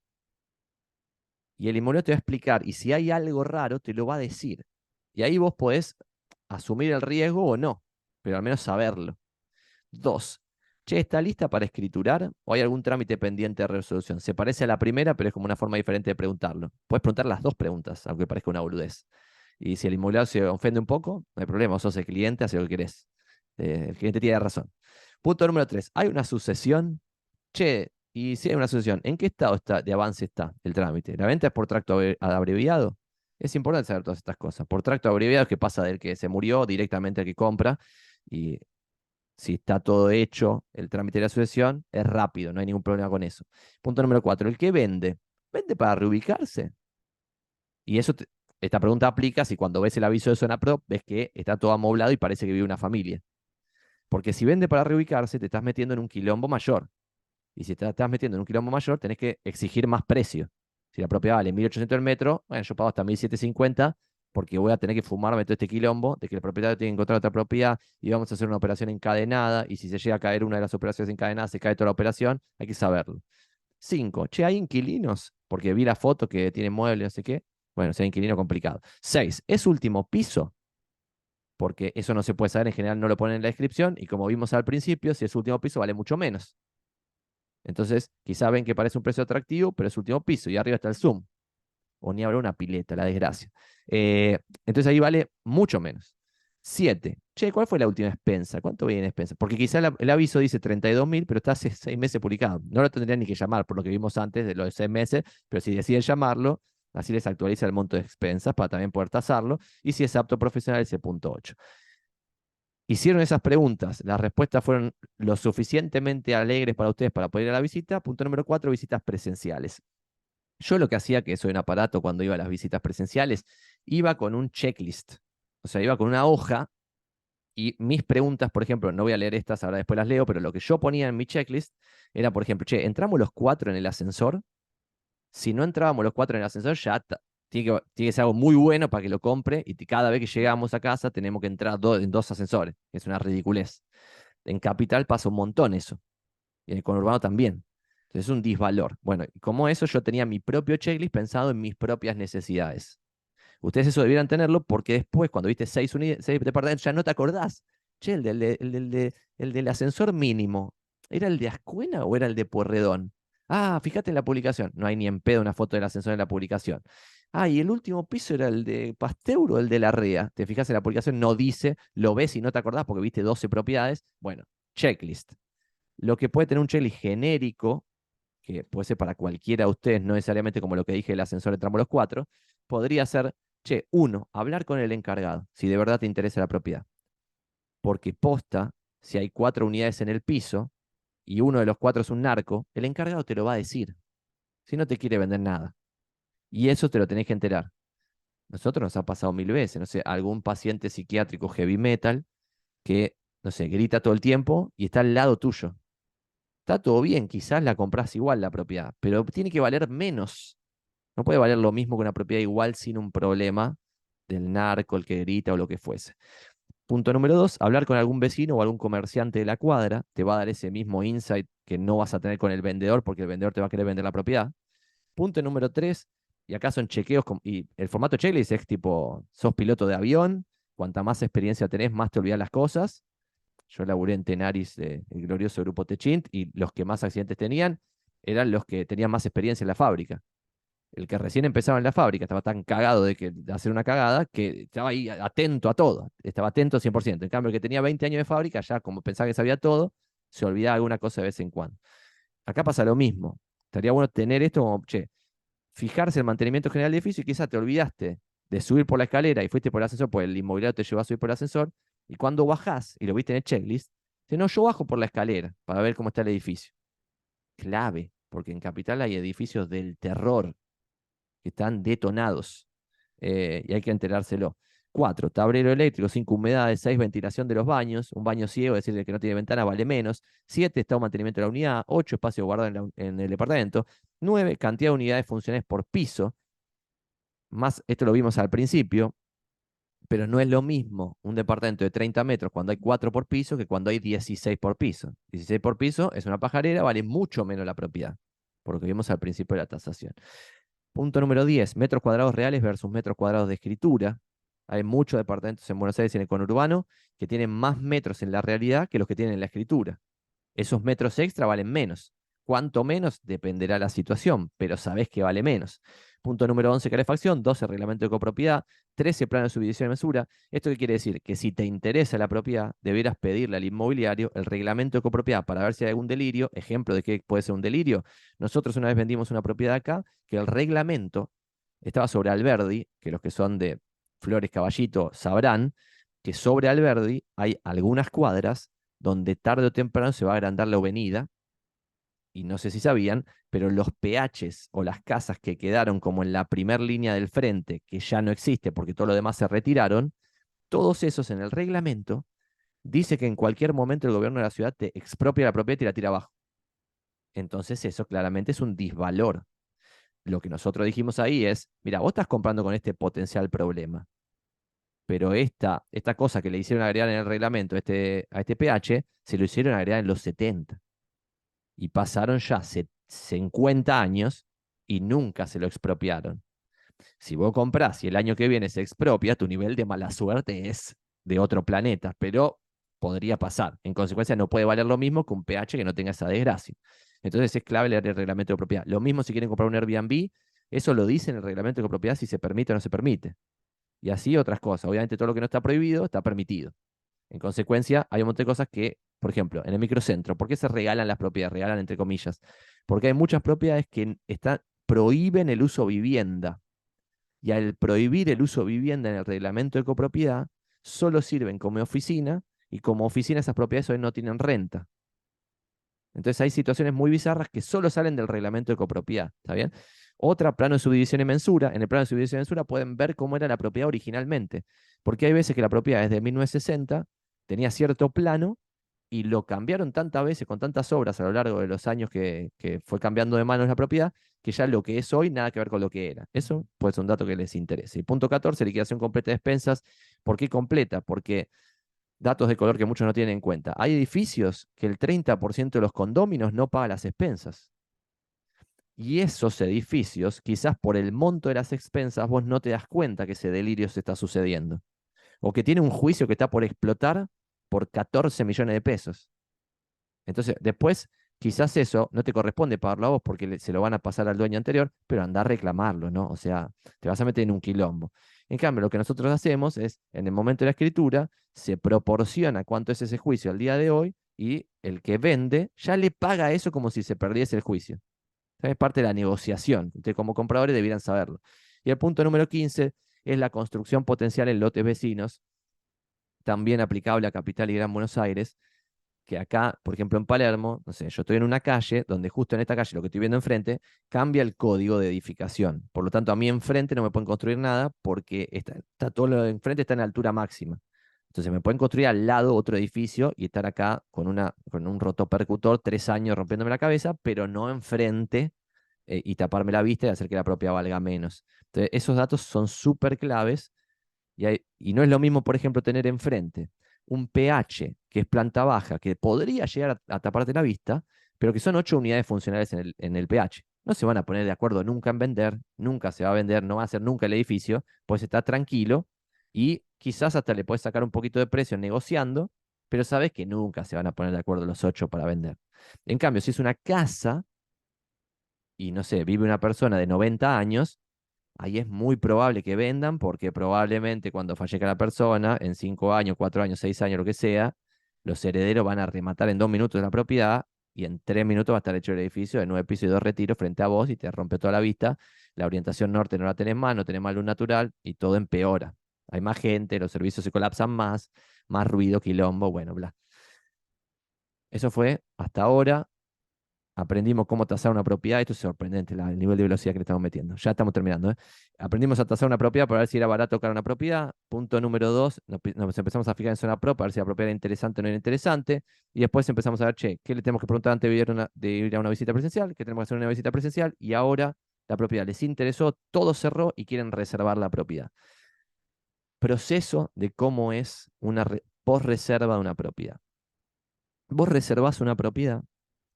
Y el inmobiliario te va a explicar, y si hay algo raro, te lo va a decir. Y ahí vos podés asumir el riesgo o no, pero al menos saberlo. 2, che, ¿está lista para escriturar o hay algún trámite pendiente de resolución? Se parece a la primera, pero es como una forma diferente de preguntarlo. Puedes preguntar las dos preguntas, aunque parezca una boludez. Y si el inmobiliario se ofende un poco, no hay problema, vos sos el cliente, hace lo que querés. El cliente tiene razón. Punto número 3, ¿hay una sucesión? Che, y si hay una sucesión, ¿en qué estado está, de avance está el trámite? ¿La venta es por tracto abreviado? Es importante saber todas estas cosas. Por tracto abreviado es que pasa del que se murió directamente al que compra y si está todo hecho, el trámite de la sucesión es rápido, no hay ningún problema con eso. Punto número 4, el que vende, ¿vende para reubicarse? Y esta pregunta aplica si cuando ves el aviso de zona pro, ves que está todo amoblado y parece que vive una familia. Porque si vende para reubicarse, te estás metiendo en un quilombo mayor. Y si te estás metiendo en un quilombo mayor, tenés que exigir más precio. Si la propiedad vale 1.800 el metro, bueno, yo pago hasta 1.750 porque voy a tener que fumarme todo este quilombo de que el propietario tiene que encontrar otra propiedad y vamos a hacer una operación encadenada y si se llega a caer una de las operaciones encadenadas, se cae toda la operación, hay que saberlo. 5, che, ¿hay inquilinos? Porque vi la foto que tiene muebles, no sé qué. Bueno, si hay inquilino, complicado. 6, ¿es último piso? Porque eso no se puede saber, en general no lo ponen en la descripción y como vimos al principio, si es último piso vale mucho menos. Entonces, quizá ven que parece un precio atractivo, pero es último piso y arriba está el Zoom. O ni habrá una pileta, la desgracia. Entonces ahí vale mucho menos. 7. Che, ¿cuál fue la última expensa? ¿Cuánto viene en expensa? Porque quizá el aviso dice 32.000, pero está hace 6 meses publicado. No lo tendrían ni que llamar por lo que vimos antes de los 6 meses, pero si deciden llamarlo, así les actualiza el monto de expensas para también poder tasarlo. Y si es apto profesional, ese punto 8. Hicieron esas preguntas, las respuestas fueron lo suficientemente alegres para ustedes para poder ir a la visita. Punto número 4, visitas presenciales. Yo lo que hacía, que soy un aparato cuando iba a las visitas presenciales, iba con un checklist. O sea, iba con una hoja y mis preguntas, por ejemplo, no voy a leer estas, ahora después las leo, pero lo que yo ponía en mi checklist era, por ejemplo, che, ¿entramos los 4 en el ascensor? Si no entrábamos los 4 en el ascensor, ya tiene que ser algo muy bueno para que lo compre y cada vez que llegamos a casa tenemos que entrar en 2 ascensores. Es una ridiculez. En Capital pasa un montón eso. Y en el conurbano también. Entonces es un disvalor. Bueno, y como eso yo tenía mi propio checklist pensado en mis propias necesidades. Ustedes eso debieran tenerlo porque después, cuando viste 6 departamentos, ya no te acordás. Che, el del ascensor mínimo, ¿era el de Ascuena o era el de Pueyrredón? Ah, fíjate en la publicación. No hay ni en pedo una foto del ascensor en la publicación. Ah, y el último piso era el de Pasteur o el de Larrea. Te fijas en la publicación, no dice, lo ves y no te acordás porque viste 12 propiedades. Bueno, checklist. Lo que puede tener un checklist genérico, que puede ser para cualquiera de ustedes, no necesariamente como lo que dije, el ascensor entramos los 4, podría ser, che, 1, hablar con el encargado, si de verdad te interesa la propiedad. Porque posta, si hay 4 unidades en el piso y uno de los 4 es un narco, el encargado te lo va a decir, si no te quiere vender nada. Y eso te lo tenés que enterar. Nosotros nos ha pasado 1000 veces, no sé, algún paciente psiquiátrico heavy metal que, no sé, grita todo el tiempo y está al lado tuyo. Está todo bien, quizás la compras igual la propiedad, pero tiene que valer menos. No puede valer lo mismo que una propiedad igual sin un problema del narco, el que grita o lo que fuese. Punto número 2, hablar con algún vecino o algún comerciante de la cuadra te va a dar ese mismo insight que no vas a tener con el vendedor porque el vendedor te va a querer vender la propiedad. Punto número 3, y acá son chequeos, y el formato checklist es tipo, sos piloto de avión, cuanta más experiencia tenés, más te olvidas las cosas. Yo laburé en Tenaris, el glorioso grupo Techint, y los que más accidentes tenían eran los que tenían más experiencia en la fábrica. El que recién empezaba en la fábrica estaba tan cagado de hacer una cagada que estaba ahí atento a todo, estaba atento 100%. En cambio, el que tenía 20 años de fábrica, ya como pensaba que sabía todo, se olvidaba alguna cosa de vez en cuando. Acá pasa lo mismo. Estaría bueno tener esto como, che, fijarse el mantenimiento general del edificio y quizás te olvidaste de subir por la escalera y fuiste por el ascensor, pues el inmobiliario te llevó a subir por el ascensor, y cuando bajás y lo viste en el checklist, dices, no, yo bajo por la escalera para ver cómo está el edificio. Clave, porque en Capital hay edificios del terror que están detonados y hay que enterárselo. 4, tablero eléctrico, 5 humedades, 6, ventilación de los baños, un baño ciego, es decir, que no tiene ventana, vale menos. 7, estado de mantenimiento de la unidad. 8, espacio guardado en el departamento. 9, cantidad de unidades funcionales por piso. Más, esto lo vimos al principio, pero no es lo mismo un departamento de 30 metros cuando hay 4 por piso que cuando hay 16 por piso. 16 por piso es una pajarera, vale mucho menos la propiedad, por lo que vimos al principio de la tasación. Punto número 10, metros cuadrados reales versus metros cuadrados de escritura. Hay muchos departamentos en Buenos Aires y en el conurbano que tienen más metros en la realidad que los que tienen en la escritura. Esos metros extra valen menos. ¿Cuánto menos? Dependerá de la situación, pero sabés que vale menos. Punto número 11, calefacción. 12, reglamento de copropiedad. 13, plano de subdivisión y mesura. ¿Esto qué quiere decir? Que si te interesa la propiedad, deberás pedirle al inmobiliario el reglamento de copropiedad para ver si hay algún delirio. Ejemplo de qué puede ser un delirio. Nosotros una vez vendimos una propiedad acá que el reglamento estaba sobre Alberdi, que los que son de Flores Caballito sabrán que sobre Alberdi hay algunas cuadras donde tarde o temprano se va a agrandar la avenida, y no sé si sabían, pero los PHs o las casas que quedaron como en la primer línea del frente, que ya no existe porque todo lo demás se retiraron, todos esos en el reglamento dice que en cualquier momento el gobierno de la ciudad te expropia la propiedad y la tira abajo. Entonces eso claramente es un disvalor. Lo que nosotros dijimos ahí es, mira, vos estás comprando con este potencial problema, pero esta cosa que le hicieron agregar en el reglamento a este PH, se lo hicieron agregar en los 70. Y pasaron ya 50 años y nunca se lo expropiaron. Si vos comprás y el año que viene se expropia, tu nivel de mala suerte es de otro planeta, pero podría pasar. En consecuencia, no puede valer lo mismo que un PH que no tenga esa desgracia. Entonces es clave leer el reglamento de propiedad. Lo mismo si quieren comprar un Airbnb, eso lo dice en el reglamento de propiedad si se permite o no se permite. Y así otras cosas. Obviamente todo lo que no está prohibido está permitido. En consecuencia, hay un montón de cosas que, por ejemplo, en el microcentro, ¿por qué se regalan las propiedades? Regalan entre comillas. Porque hay muchas propiedades que prohíben el uso vivienda. Y al prohibir el uso vivienda en el reglamento de copropiedad, solo sirven como oficina, y como oficina esas propiedades hoy no tienen renta. Entonces hay situaciones muy bizarras que solo salen del reglamento de copropiedad, ¿está bien? Otra, plano de subdivisión y mensura. En el plano de subdivisión y mensura pueden ver cómo era la propiedad originalmente. Porque hay veces que la propiedad es de 1960, tenía cierto plano, y lo cambiaron tantas veces, con tantas obras a lo largo de los años que fue cambiando de manos la propiedad, que ya lo que es hoy nada que ver con lo que era. Eso puede ser un dato que les interese. Y punto 14, liquidación completa de expensas. ¿Por qué completa? Porque datos de color que muchos no tienen en cuenta. Hay edificios que el 30% de los condóminos no paga las expensas. Y esos edificios, quizás por el monto de las expensas, vos no te das cuenta que ese delirio se está sucediendo. O que tiene un juicio que está por explotar por 14 millones de pesos. Entonces, después, quizás eso no te corresponde pagarlo a vos porque se lo van a pasar al dueño anterior, pero anda a reclamarlo, ¿no? O sea, te vas a meter en un quilombo. En cambio, lo que nosotros hacemos es, en el momento de la escritura, se proporciona cuánto es ese juicio al día de hoy y el que vende ya le paga eso como si se perdiese el juicio. Es parte de la negociación. Ustedes como compradores debieran saberlo. Y el punto número 15 es la construcción potencial en lotes vecinos, también aplicable a Capital y Gran Buenos Aires, que acá, por ejemplo, en Palermo, no sé, yo estoy en una calle donde justo en esta calle, lo que estoy viendo enfrente, cambia el código de edificación. Por lo tanto, a mí enfrente no me pueden construir nada porque está todo lo de enfrente está en altura máxima. Entonces me pueden construir al lado otro edificio y estar acá con un rotopercutor 3 años rompiéndome la cabeza, pero no enfrente y taparme la vista y hacer que la propiedad valga menos. Entonces, esos datos son súper claves y no es lo mismo, por ejemplo, tener enfrente un pH que es planta baja, que podría llegar a taparte la vista, pero que son 8 unidades funcionales en el pH. No se van a poner de acuerdo nunca en vender, nunca se va a vender, no va a ser nunca el edificio, pues está tranquilo y quizás hasta le puedes sacar un poquito de precio negociando, pero sabes que nunca se van a poner de acuerdo los 8 para vender. En cambio, si es una casa y no sé, vive una persona de 90 años, ahí es muy probable que vendan porque probablemente cuando fallezca la persona, en 5 años, 4 años, 6 años, lo que sea, los herederos van a rematar en 2 minutos la propiedad y en 3 minutos va a estar hecho el edificio de 9 pisos y 2 retiros frente a vos y te rompe toda la vista. La orientación norte no la tenés más, no tenés más luz natural y todo empeora. Hay más gente, los servicios se colapsan más ruido, quilombo, bueno, bla. Eso fue hasta ahora. Aprendimos cómo tasar una propiedad. Esto es sorprendente, el nivel de velocidad que le estamos metiendo. Ya estamos terminando, ¿eh? Aprendimos a tasar una propiedad para ver si era barato o cara una propiedad. Punto número 2, nos empezamos a fijar en zona pro para ver si la propiedad era interesante o no era interesante. Y después empezamos a ver, che, ¿qué le tenemos que preguntar antes de ir a una visita presencial? ¿Qué tenemos que hacer en una visita presencial? Y ahora la propiedad les interesó, todo cerró y quieren reservar la propiedad. Proceso de cómo es una post-reserva de una propiedad. Vos reservás una propiedad,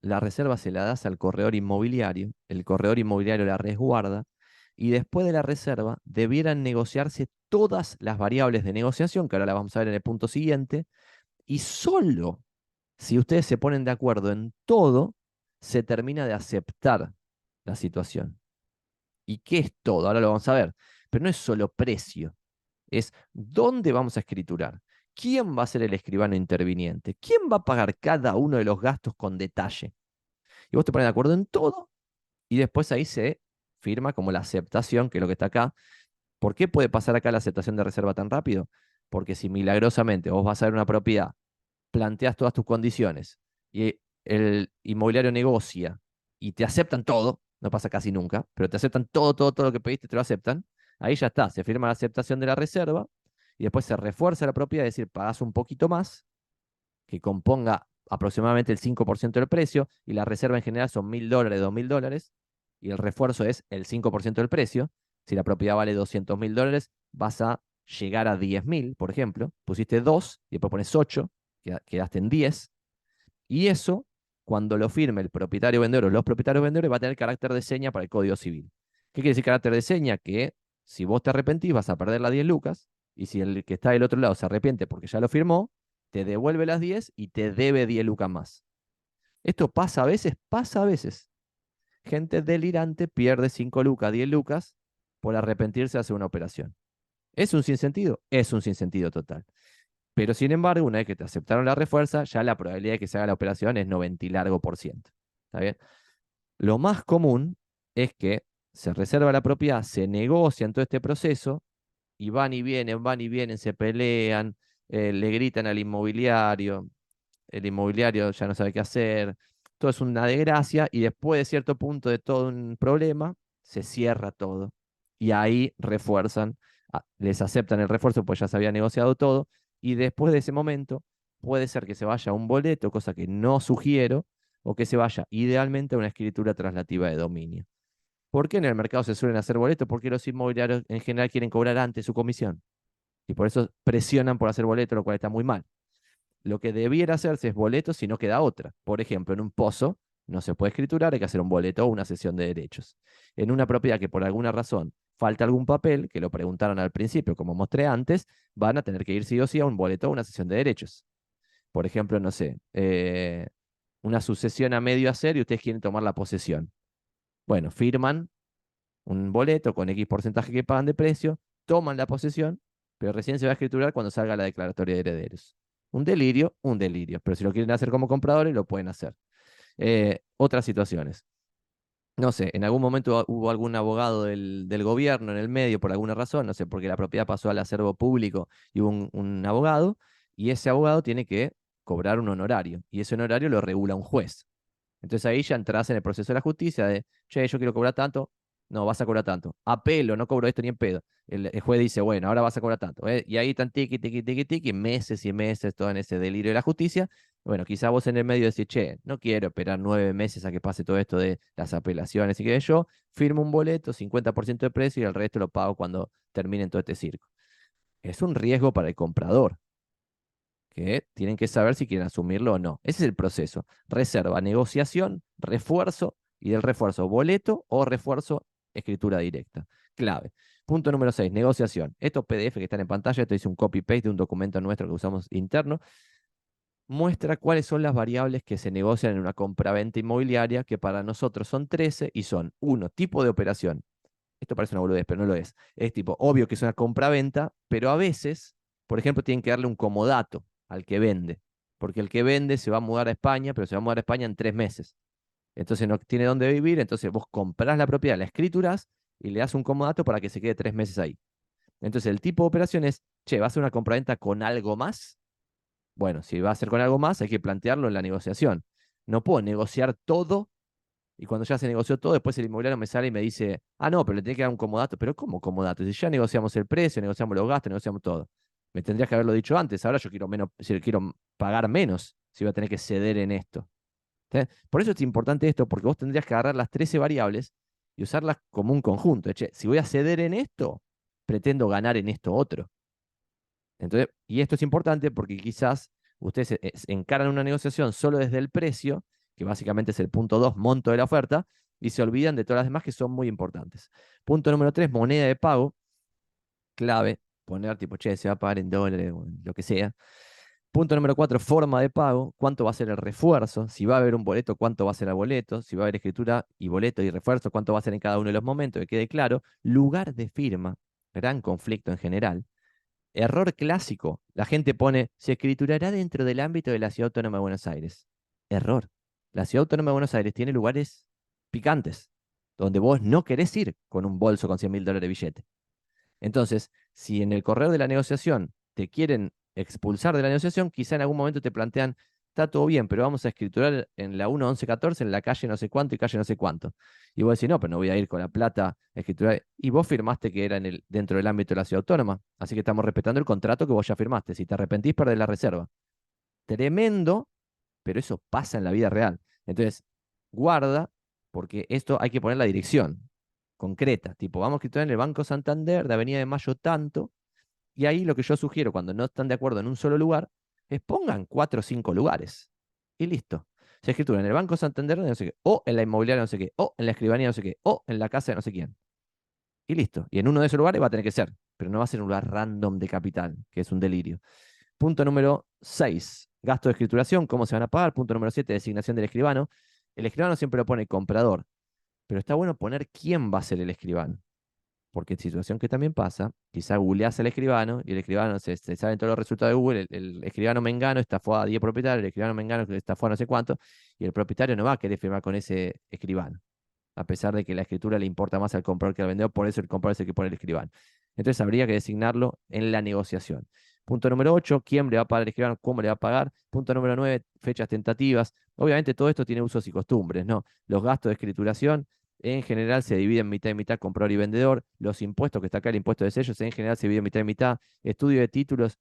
la reserva se la das al corredor inmobiliario, el corredor inmobiliario la resguarda y después de la reserva debieran negociarse todas las variables de negociación, que ahora las vamos a ver en el punto siguiente, y solo si ustedes se ponen de acuerdo en todo, se termina de aceptar la situación. ¿Y qué es todo? Ahora lo vamos a ver. Pero no es solo precio, es dónde vamos a escriturar. ¿Quién va a ser el escribano interviniente? ¿Quién va a pagar cada uno de los gastos con detalle? Y vos te pones de acuerdo en todo y después ahí se firma como la aceptación, que es lo que está acá. ¿Por qué puede pasar acá la aceptación de reserva tan rápido? Porque si milagrosamente vos vas a ver una propiedad, planteas todas tus condiciones y el inmobiliario negocia y te aceptan todo, no pasa casi nunca, pero te aceptan todo lo que pediste, te lo aceptan, ahí ya está, se firma la aceptación de la reserva y después se refuerza la propiedad, es decir, pagás un poquito más, que componga aproximadamente el 5% del precio, y la reserva en general son $1.000, $2.000, y el refuerzo es el 5% del precio. Si la propiedad vale $200.000, vas a llegar a 10.000, por ejemplo. Pusiste 2 y después pones 8, quedaste en 10. Y eso, cuando lo firme el propietario vendedor o los propietarios vendedores, va a tener carácter de seña para el Código Civil. ¿Qué quiere decir carácter de seña? Que si vos te arrepentís, vas a perder las 10 lucas, y si el que está del otro lado se arrepiente porque ya lo firmó, te devuelve las 10 y te debe 10 lucas más. Esto pasa a veces, pasa a veces. Gente delirante pierde 5 lucas, 10 lucas por arrepentirse de hacer una operación. ¿Es un sinsentido? Es un sinsentido total. Pero sin embargo, una vez que te aceptaron la refuerza, ya la probabilidad de que se haga la operación es 90 y largo por ciento. ¿Está bien? Lo más común es que se reserva la propiedad, se negocia en todo este proceso y van y vienen, se pelean, le gritan al inmobiliario, el inmobiliario ya no sabe qué hacer, todo es una desgracia y después de cierto punto de todo un problema, se cierra todo y ahí refuerzan, les aceptan el refuerzo pues ya se había negociado todo y después de ese momento puede ser que se vaya a un boleto, cosa que no sugiero, o que se vaya idealmente a una escritura traslativa de dominio. ¿Por qué en el mercado se suelen hacer boletos? Porque los inmobiliarios en general quieren cobrar antes su comisión y por eso presionan por hacer boleto, lo cual está muy mal. lo que debiera hacerse es boleto si no queda otra. Por ejemplo, en un pozo no se puede escriturar, hay que hacer un boleto o una cesión de derechos. En una propiedad que por alguna razón falta algún papel, que lo preguntaron al principio, como mostré antes, van a tener que ir sí o sí a un boleto o una cesión de derechos. Por ejemplo, no sé, una sucesión a medio hacer y ustedes quieren tomar la posesión. Bueno, firman un boleto con X porcentaje que pagan de precio, toman la posesión, pero recién se va a escriturar cuando salga la declaratoria de herederos. Un delirio, pero si lo quieren hacer como compradores, lo pueden hacer. Otras situaciones. No sé, en algún momento hubo algún abogado del gobierno en el medio por alguna razón, no sé, porque la propiedad pasó al acervo público y hubo un abogado, y ese abogado tiene que cobrar un honorario, y ese honorario lo regula un juez. Entonces ahí ya entras en el proceso de la justicia de, che, yo quiero cobrar tanto, no, vas a cobrar tanto. Apelo, no cobro esto ni en pedo. El juez dice, bueno, ahora vas a cobrar tanto. Y ahí están tiqui, tiqui, tiqui, tiqui, meses y meses, todo en ese delirio de la justicia. Bueno, quizá vos en el medio decís, che, no quiero esperar 9 meses a que pase todo esto de las apelaciones y que yo firmo un boleto, 50% de precio y el resto lo pago cuando termine todo este circo. Es un riesgo para el comprador, que tienen que saber si quieren asumirlo o no. Ese es el proceso. Reserva, negociación, refuerzo y del refuerzo boleto o refuerzo escritura directa. Clave. Punto número 6, negociación. Estos PDF que están en pantalla, esto es un copy-paste de un documento nuestro que usamos interno, muestra cuáles son las variables que se negocian en una compraventa inmobiliaria, que para nosotros son 13 y son, 1, tipo de operación. Esto parece una boludez, pero no lo es. Es tipo, obvio que es una compraventa, pero a veces, por ejemplo, tienen que darle un comodato al que vende, porque el que vende se va a mudar a España, pero se va a mudar a España en 3 meses. Entonces no tiene dónde vivir, entonces vos comprás la propiedad, la escriturás y le das un comodato para que se quede 3 meses ahí. Entonces el tipo de operación es, che, ¿va a ser una compraventa con algo más? Bueno, si va a ser con algo más, hay que plantearlo en la negociación. No puedo negociar todo y cuando ya se negoció todo, después el inmobiliario me sale y me dice, ah, no, pero le tiene que dar un comodato. ¿Pero cómo comodato? Si ya negociamos el precio, negociamos los gastos, negociamos todo. Me tendrías que haberlo dicho antes. Ahora yo quiero menos, si quiero pagar menos, si voy a tener que ceder en esto. Por eso es importante esto, porque vos tendrías que agarrar las 13 variables y usarlas como un conjunto. Che, si voy a ceder en esto, pretendo ganar en esto otro. Entonces, y esto es importante porque quizás ustedes encaran una negociación solo desde el precio, que básicamente es el punto 2, monto de la oferta, y se olvidan de todas las demás que son muy importantes. Punto número 3, moneda de pago. Clave, poner tipo, che, se va a pagar en dólares o en lo que sea. Punto número 4, forma de pago. ¿Cuánto va a ser el refuerzo? Si va a haber un boleto, ¿cuánto va a ser el boleto? Si va a haber escritura y boleto y refuerzo, ¿cuánto va a ser en cada uno de los momentos? Que quede claro. Lugar de firma. Gran conflicto en general. Error clásico. La gente pone, se escriturará dentro del ámbito de la Ciudad Autónoma de Buenos Aires. Error. La Ciudad Autónoma de Buenos Aires tiene lugares picantes, donde vos no querés ir con un bolso con $100.000 de billete. Entonces, si en el correo de la negociación te quieren expulsar de la negociación, quizá en algún momento te plantean, está todo bien, pero vamos a escriturar en la 1-11-14, en la calle no sé cuánto y calle no sé cuánto. Y vos decís, no, pero no voy a ir con la plata a escriturar. Y vos firmaste que era dentro del ámbito de la ciudad autónoma. Así que estamos respetando el contrato que vos ya firmaste. Si te arrepentís, perdés la reserva. Tremendo, pero eso pasa en la vida real. Entonces, guarda, porque esto hay que poner la dirección concreta. Tipo, vamos a escriturar en el Banco Santander de Avenida de Mayo tanto. Y ahí lo que yo sugiero cuando no están de acuerdo en un solo lugar es pongan 4 o 5 lugares. Y listo. Se escritura en el Banco Santander de no sé qué, o en la inmobiliaria no sé qué, o en la escribanía no sé qué, o en la casa de no sé quién. Y listo. Y en uno de esos lugares va a tener que ser, pero no va a ser un lugar random de capital, que es un delirio. Punto número 6, gasto de escrituración, cómo se van a pagar. Punto número 7, designación del escribano. El escribano siempre lo pone comprador, pero está bueno poner quién va a ser el escribano. Porque situación que también pasa, quizá googleás al escribano y el escribano se saben todos los resultados de Google, el escribano Mengano estafó a 10 propietarios, el escribano Mengano estafó a no sé cuánto, y el propietario no va a querer firmar con ese escribano, a pesar de que la escritura le importa más al comprador que al vendedor, por eso el comprador es el que pone el escribano. Entonces habría que designarlo en la negociación. Punto número 8, ¿quién le va a pagar al escribano? ¿Cómo le va a pagar? Punto número 9, fechas tentativas. Obviamente todo esto tiene usos y costumbres, ¿no? Los gastos de escrituración en general se dividen mitad y mitad, comprador y vendedor. Los impuestos, que está acá el impuesto de sellos, en general se divide mitad y mitad. Estudio de títulos,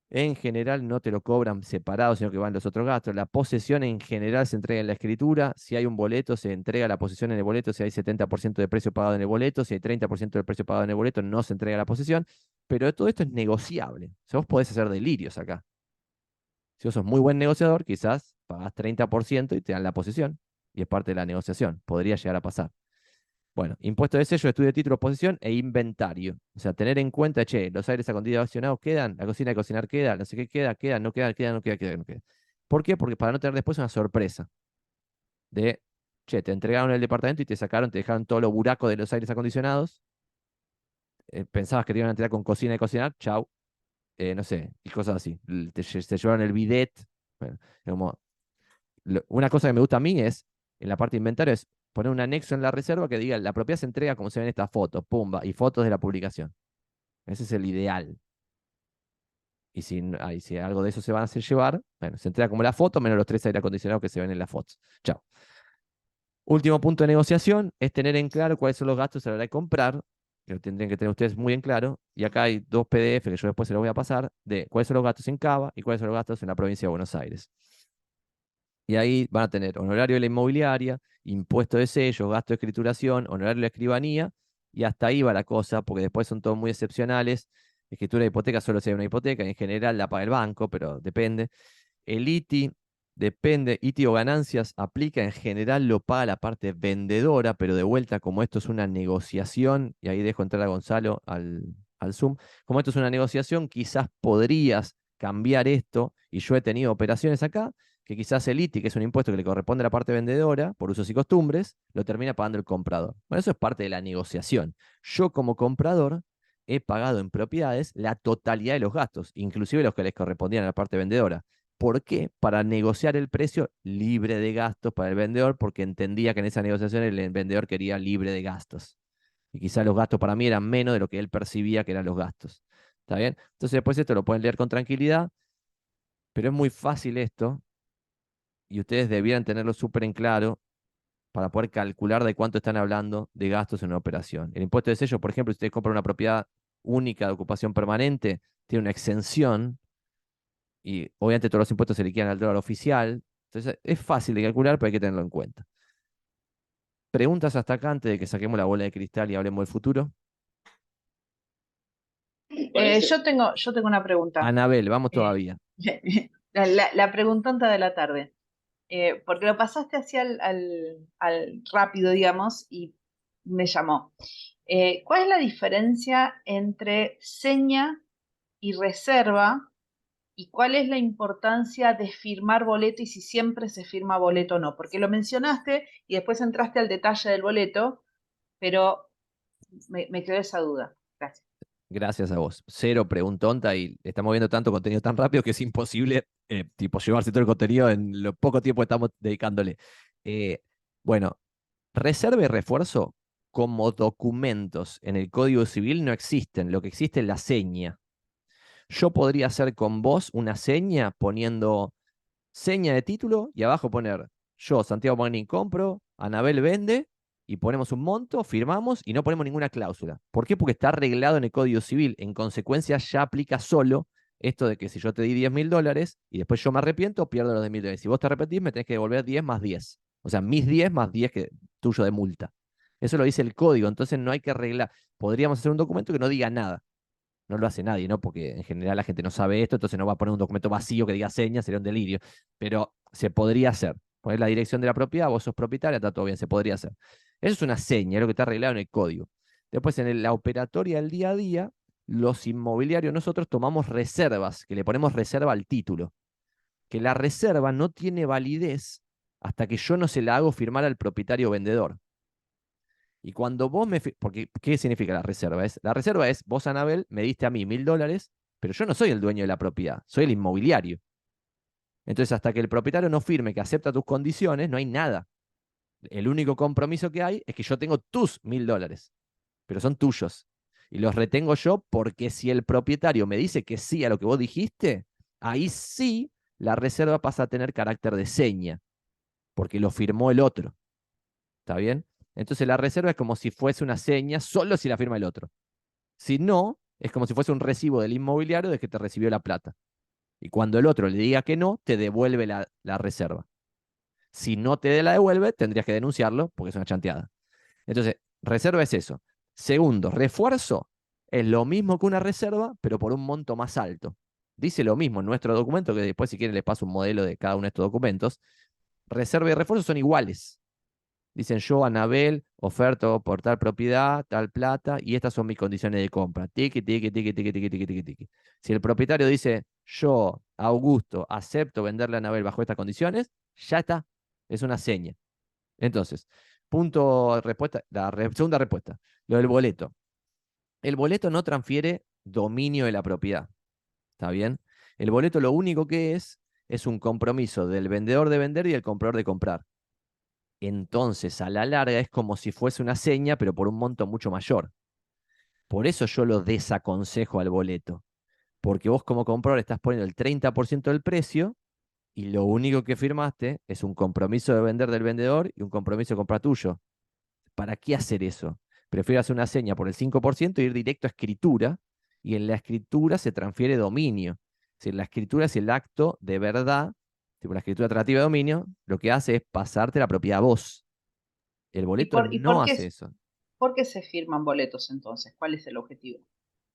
en general no te lo cobran separado, sino que van los otros gastos. La posesión en general se entrega en la escritura. Si hay un boleto, se entrega la posesión en el boleto. Si hay 70% de precio pagado en el boleto, si hay 30% del precio pagado en el boleto, no se entrega la posesión. Pero todo esto es negociable. O sea, vos podés hacer delirios acá. Si vos sos muy buen negociador, quizás pagás 30% y te dan la posesión, y es parte de la negociación. Podría llegar a pasar. Bueno, impuesto de sello, estudio de título, posesión e inventario. O sea, tener en cuenta, che, los aires acondicionados quedan, la cocina de cocinar queda, no sé qué queda, no queda, no queda, no queda. ¿Por qué? Porque para no tener después una sorpresa de, che, te entregaron el departamento y te sacaron, te dejaron todo lo buraco de los aires acondicionados. Pensabas que te iban a entregar con cocina de cocinar, chau, no sé, y cosas así. Te llevaron el bidet. Bueno, como, una cosa que me gusta a mí es, en la parte de inventario, es poner un anexo en la reserva que diga, la propiedad se entrega como se ven estas fotos, pumba, y fotos de la publicación. Ese es el ideal. Y si algo de eso se van a hacer llevar, bueno, se entrega como la foto, menos los 3 aire acondicionados que se ven en las fotos. Chao. Último punto de negociación es tener en claro cuáles son los gastos a la hora de comprar, que lo tendrían que tener ustedes muy en claro. Y acá hay 2 PDF que yo después se los voy a pasar, de cuáles son los gastos en Cava y cuáles son los gastos en la provincia de Buenos Aires. Y ahí van a tener honorario de la inmobiliaria, impuesto de sello, gasto de escrituración, honorario de la escribanía, y hasta ahí va la cosa, porque después son todos muy excepcionales. Escritura de hipoteca solo si hay una hipoteca, en general la paga el banco, pero depende. El ITI, depende, ITI o ganancias, aplica, en general lo paga la parte vendedora, pero de vuelta, como esto es una negociación, y ahí dejo entrar a Gonzalo al Zoom, como esto es una negociación, quizás podrías cambiar esto, y yo he tenido operaciones acá, que quizás el ITI, que es un impuesto que le corresponde a la parte vendedora, por usos y costumbres, lo termina pagando el comprador. Bueno, eso es parte de la negociación. Yo como comprador he pagado en propiedades la totalidad de los gastos, inclusive los que les correspondían a la parte vendedora. ¿Por qué? Para negociar el precio libre de gastos para el vendedor, porque entendía que en esa negociación el vendedor quería libre de gastos. Y quizás los gastos para mí eran menos de lo que él percibía que eran los gastos. ¿Está bien? Entonces después esto lo pueden leer con tranquilidad, pero es muy fácil esto, y ustedes debieran tenerlo súper en claro para poder calcular de cuánto están hablando de gastos en una operación. El impuesto de sello, por ejemplo, si ustedes compran una propiedad única de ocupación permanente, tiene una exención y obviamente todos los impuestos se liquidan al dólar oficial. Entonces es fácil de calcular, pero hay que tenerlo en cuenta. ¿Preguntas hasta acá antes de que saquemos la bola de cristal y hablemos del futuro? Yo tengo una pregunta. Anabel, vamos todavía. La preguntonta de la tarde. Porque lo pasaste así al rápido, digamos, y me llamó. ¿Cuál es la diferencia entre seña y reserva? ¿Y cuál es la importancia de firmar boleto y si siempre se firma boleto o no? Porque lo mencionaste y después entraste al detalle del boleto, pero me quedó esa duda. Gracias. Gracias a vos. Cero preguntonta y estamos viendo tanto contenido tan rápido que es imposible tipo llevarse todo el contenido en lo poco tiempo que estamos dedicándole. Bueno, reserva y refuerzo como documentos en el Código Civil no existen. Lo que existe es la seña. Yo podría hacer con vos una seña poniendo seña de título y abajo poner yo, Santiago Magnin, compro, Anabel vende y ponemos un monto, firmamos y no ponemos ninguna cláusula. ¿Por qué? Porque está arreglado en el Código Civil. En consecuencia, ya aplica solo esto de que si yo te di $10.000 y después yo me arrepiento, pierdo los $10.000. Si vos te arrepentís, me tenés que devolver 10 más 10. O sea, mis 10 más 10 que tuyo de multa. Eso lo dice el código, entonces no hay que arreglar. Podríamos hacer un documento que no diga nada. No lo hace nadie, ¿no? Porque en general la gente no sabe esto, entonces no va a poner un documento vacío que diga señas, sería un delirio. Pero se podría hacer. Poner la dirección de la propiedad, vos sos propietaria, está todo bien, se podría hacer. Eso es una seña, es lo que está arreglado en el código. Después, en la operatoria del día a día, los inmobiliarios nosotros tomamos reservas, que le ponemos reserva al título. Que la reserva no tiene validez hasta que yo no se la hago firmar al propietario vendedor. Y cuando vos porque, ¿qué significa la reserva? La reserva es, vos, Anabel, me diste a mí $1.000, pero yo no soy el dueño de la propiedad, soy el inmobiliario. Entonces, hasta que el propietario no firme que acepta tus condiciones, no hay nada. El único compromiso que hay es que yo tengo tus $1.000, pero son tuyos. Y los retengo yo porque si el propietario me dice que sí a lo que vos dijiste, ahí sí la reserva pasa a tener carácter de seña, porque lo firmó el otro. ¿Está bien? Entonces la reserva es como si fuese una seña solo si la firma el otro. Si no, es como si fuese un recibo del inmobiliario de que te recibió la plata. Y cuando el otro le diga que no, te devuelve la reserva. Si no te la devuelve, tendrías que denunciarlo porque es una chanteada. Entonces, reserva es eso. Segundo, refuerzo es lo mismo que una reserva, pero por un monto más alto. dice lo mismo en nuestro documento, que después si quieren les paso un modelo de cada uno de estos documentos. Reserva y refuerzo son iguales. Dicen yo, Anabel, oferto por tal propiedad, tal plata, y estas son mis condiciones de compra. Tiki, tiki, tiki, tiki, tiki, tiki, tiki, tiki. Si el propietario dice yo, Augusto, acepto venderle a Anabel bajo estas condiciones, ya está. Es una seña. Entonces, punto respuesta, segunda respuesta, lo del boleto. El boleto no transfiere dominio de la propiedad. ¿Está bien? El boleto lo único que es un compromiso del vendedor de vender y del comprador de comprar. Entonces, a la larga es como si fuese una seña, pero por un monto mucho mayor. Por eso yo lo desaconsejo al boleto. Porque vos como comprador estás poniendo el 30% del precio y lo único que firmaste es un compromiso de vender del vendedor y un compromiso de compra tuyo. ¿Para qué hacer eso? Prefiero hacer una seña por el 5% e ir directo a escritura, y en la escritura se transfiere dominio. Es decir, la escritura es el acto de verdad, tipo la escritura tratativa de dominio, lo que hace es pasarte la propiedad a vos. El boleto ¿Y no hace eso. por qué se firman boletos entonces? ¿Cuál es el objetivo?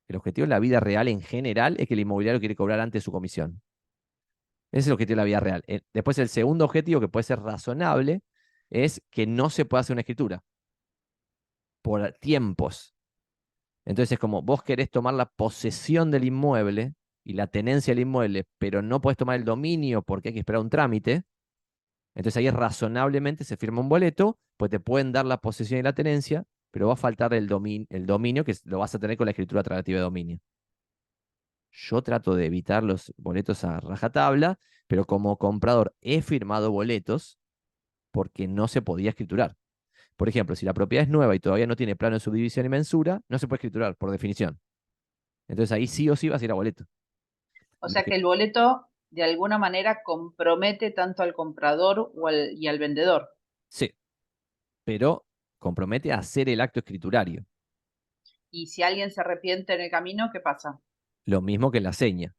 El objetivo en la vida real en general es que el inmobiliario quiere cobrar antes su comisión. Ese es el objetivo de la vida real. Después el segundo objetivo, que puede ser razonable, es que no se pueda hacer una escritura por tiempos. Entonces es como vos querés tomar la posesión del inmueble y la tenencia del inmueble, pero no podés tomar el dominio porque hay que esperar un trámite. Entonces ahí razonablemente se firma un boleto, pues te pueden dar la posesión y la tenencia, pero va a faltar el dominio que lo vas a tener con la escritura tratativa de dominio. Yo trato de evitar los boletos a rajatabla, pero como comprador he firmado boletos porque no se podía escriturar. Por ejemplo, si la propiedad es nueva y todavía no tiene plano de subdivisión y mensura, no se puede escriturar por definición. Entonces ahí sí o sí vas a ir a boleto. O Lo sea que que el boleto de alguna manera compromete tanto al comprador y al vendedor. sí, pero compromete a hacer el acto escriturario. Y si alguien se arrepiente en el camino, ¿qué pasa? Lo mismo que en la seña.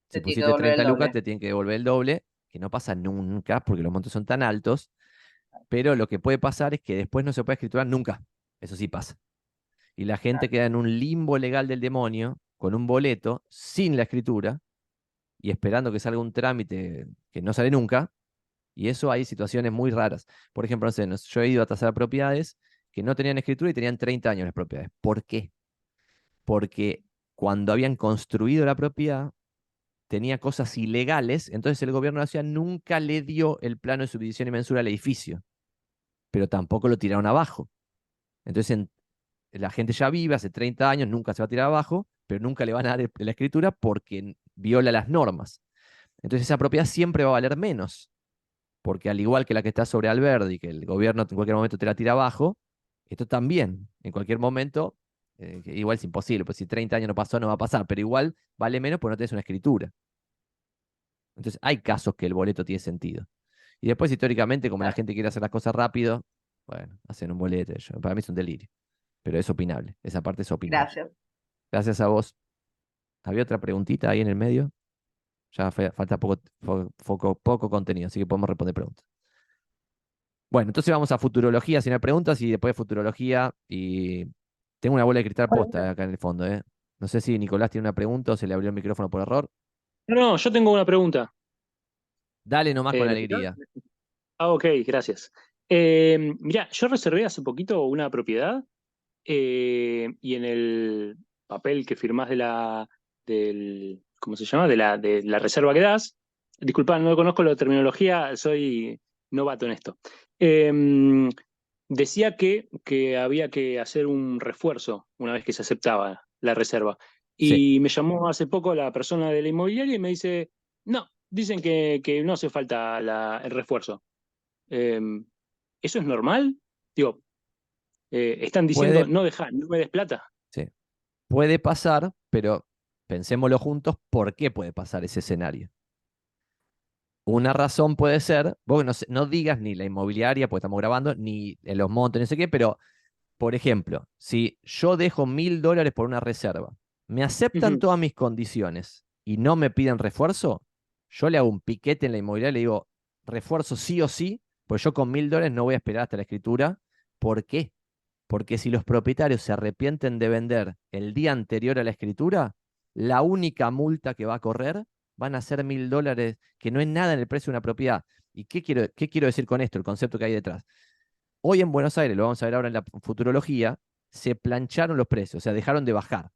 Si Te tiene que pusiste devolver el 30 lucas, doble. te tienen que devolver el doble, que no pasa nunca porque los montos son tan altos, pero lo que puede pasar es que después no se puede escriturar nunca. Eso sí pasa. Y la gente Claro. queda en un limbo legal del demonio, con un boleto, sin la escritura, y esperando que salga un trámite que no sale nunca, y eso hay situaciones muy raras. Por ejemplo, no sé, yo he ido a tasar propiedades que no tenían escritura y tenían 30 años las propiedades. ¿Por qué? Porque cuando habían construido la propiedad tenía cosas ilegales, entonces el gobierno de la ciudad nunca le dio el plano de subdivisión y mensura al edificio, pero tampoco lo tiraron abajo. Entonces la gente ya vive hace 30 años, nunca se va a tirar abajo, pero nunca le van a dar la escritura porque viola las normas. Entonces esa propiedad siempre va a valer menos, porque al igual que la que está sobre Alberdi, que el gobierno en cualquier momento te la tira abajo, esto también, en cualquier momento, igual es imposible, pues si 30 años no pasó, no va a pasar, pero igual vale menos porque no tenés una escritura. Entonces hay casos que el boleto tiene sentido. Y después, históricamente, como la Claro. gente quiere hacer las cosas rápido, bueno, hacen un boleto. Para mí es un delirio, pero es opinable. Esa parte es opinable. Gracias. Gracias a vos. ¿Había otra preguntita ahí en el medio? Ya falta poco contenido, así que podemos responder preguntas. Bueno, entonces vamos a futurología, si no hay preguntas, y después de futurología, y tengo una bola de cristal posta acá en el fondo, ¿eh? No sé si Nicolás tiene una pregunta o se le abrió el micrófono por error. No, yo tengo una pregunta. Dale nomás con ¿Me escuchás? alegría. Ok, gracias. Mirá, yo reservé hace poquito una propiedad y en el papel que firmás ¿cómo se llama? De la reserva que das, disculpa, no conozco la terminología, soy novato en esto. Eh, Decía que había que hacer un refuerzo una vez que se aceptaba la reserva. Sí. Y me llamó hace poco la persona de la inmobiliaria y me dice, no, dicen que no hace falta el refuerzo. Eh, ¿Eso es normal? Digo, están diciendo, Puede, no me des plata. sí. Puede pasar, pero pensémoslo juntos, ¿por qué puede pasar ese escenario? Una razón puede ser, vos no digas ni la inmobiliaria, porque estamos grabando, ni en los montos, no sé qué, pero, por ejemplo, si yo dejo $1000 por una reserva, me aceptan Ujú. todas mis condiciones y no me piden refuerzo, yo le hago un piquete en la inmobiliaria y le digo, refuerzo sí o sí, pues yo con $1000 no voy a esperar hasta la escritura. ¿Por qué? Porque si los propietarios se arrepienten de vender el día anterior a la escritura, la única multa que va a correr van a ser $1000, que no es nada en el precio de una propiedad. ¿Y qué quiero decir con esto? El concepto que hay detrás. Hoy en Buenos Aires, lo vamos a ver ahora en la futurología, se plancharon los precios, o sea, dejaron de bajar.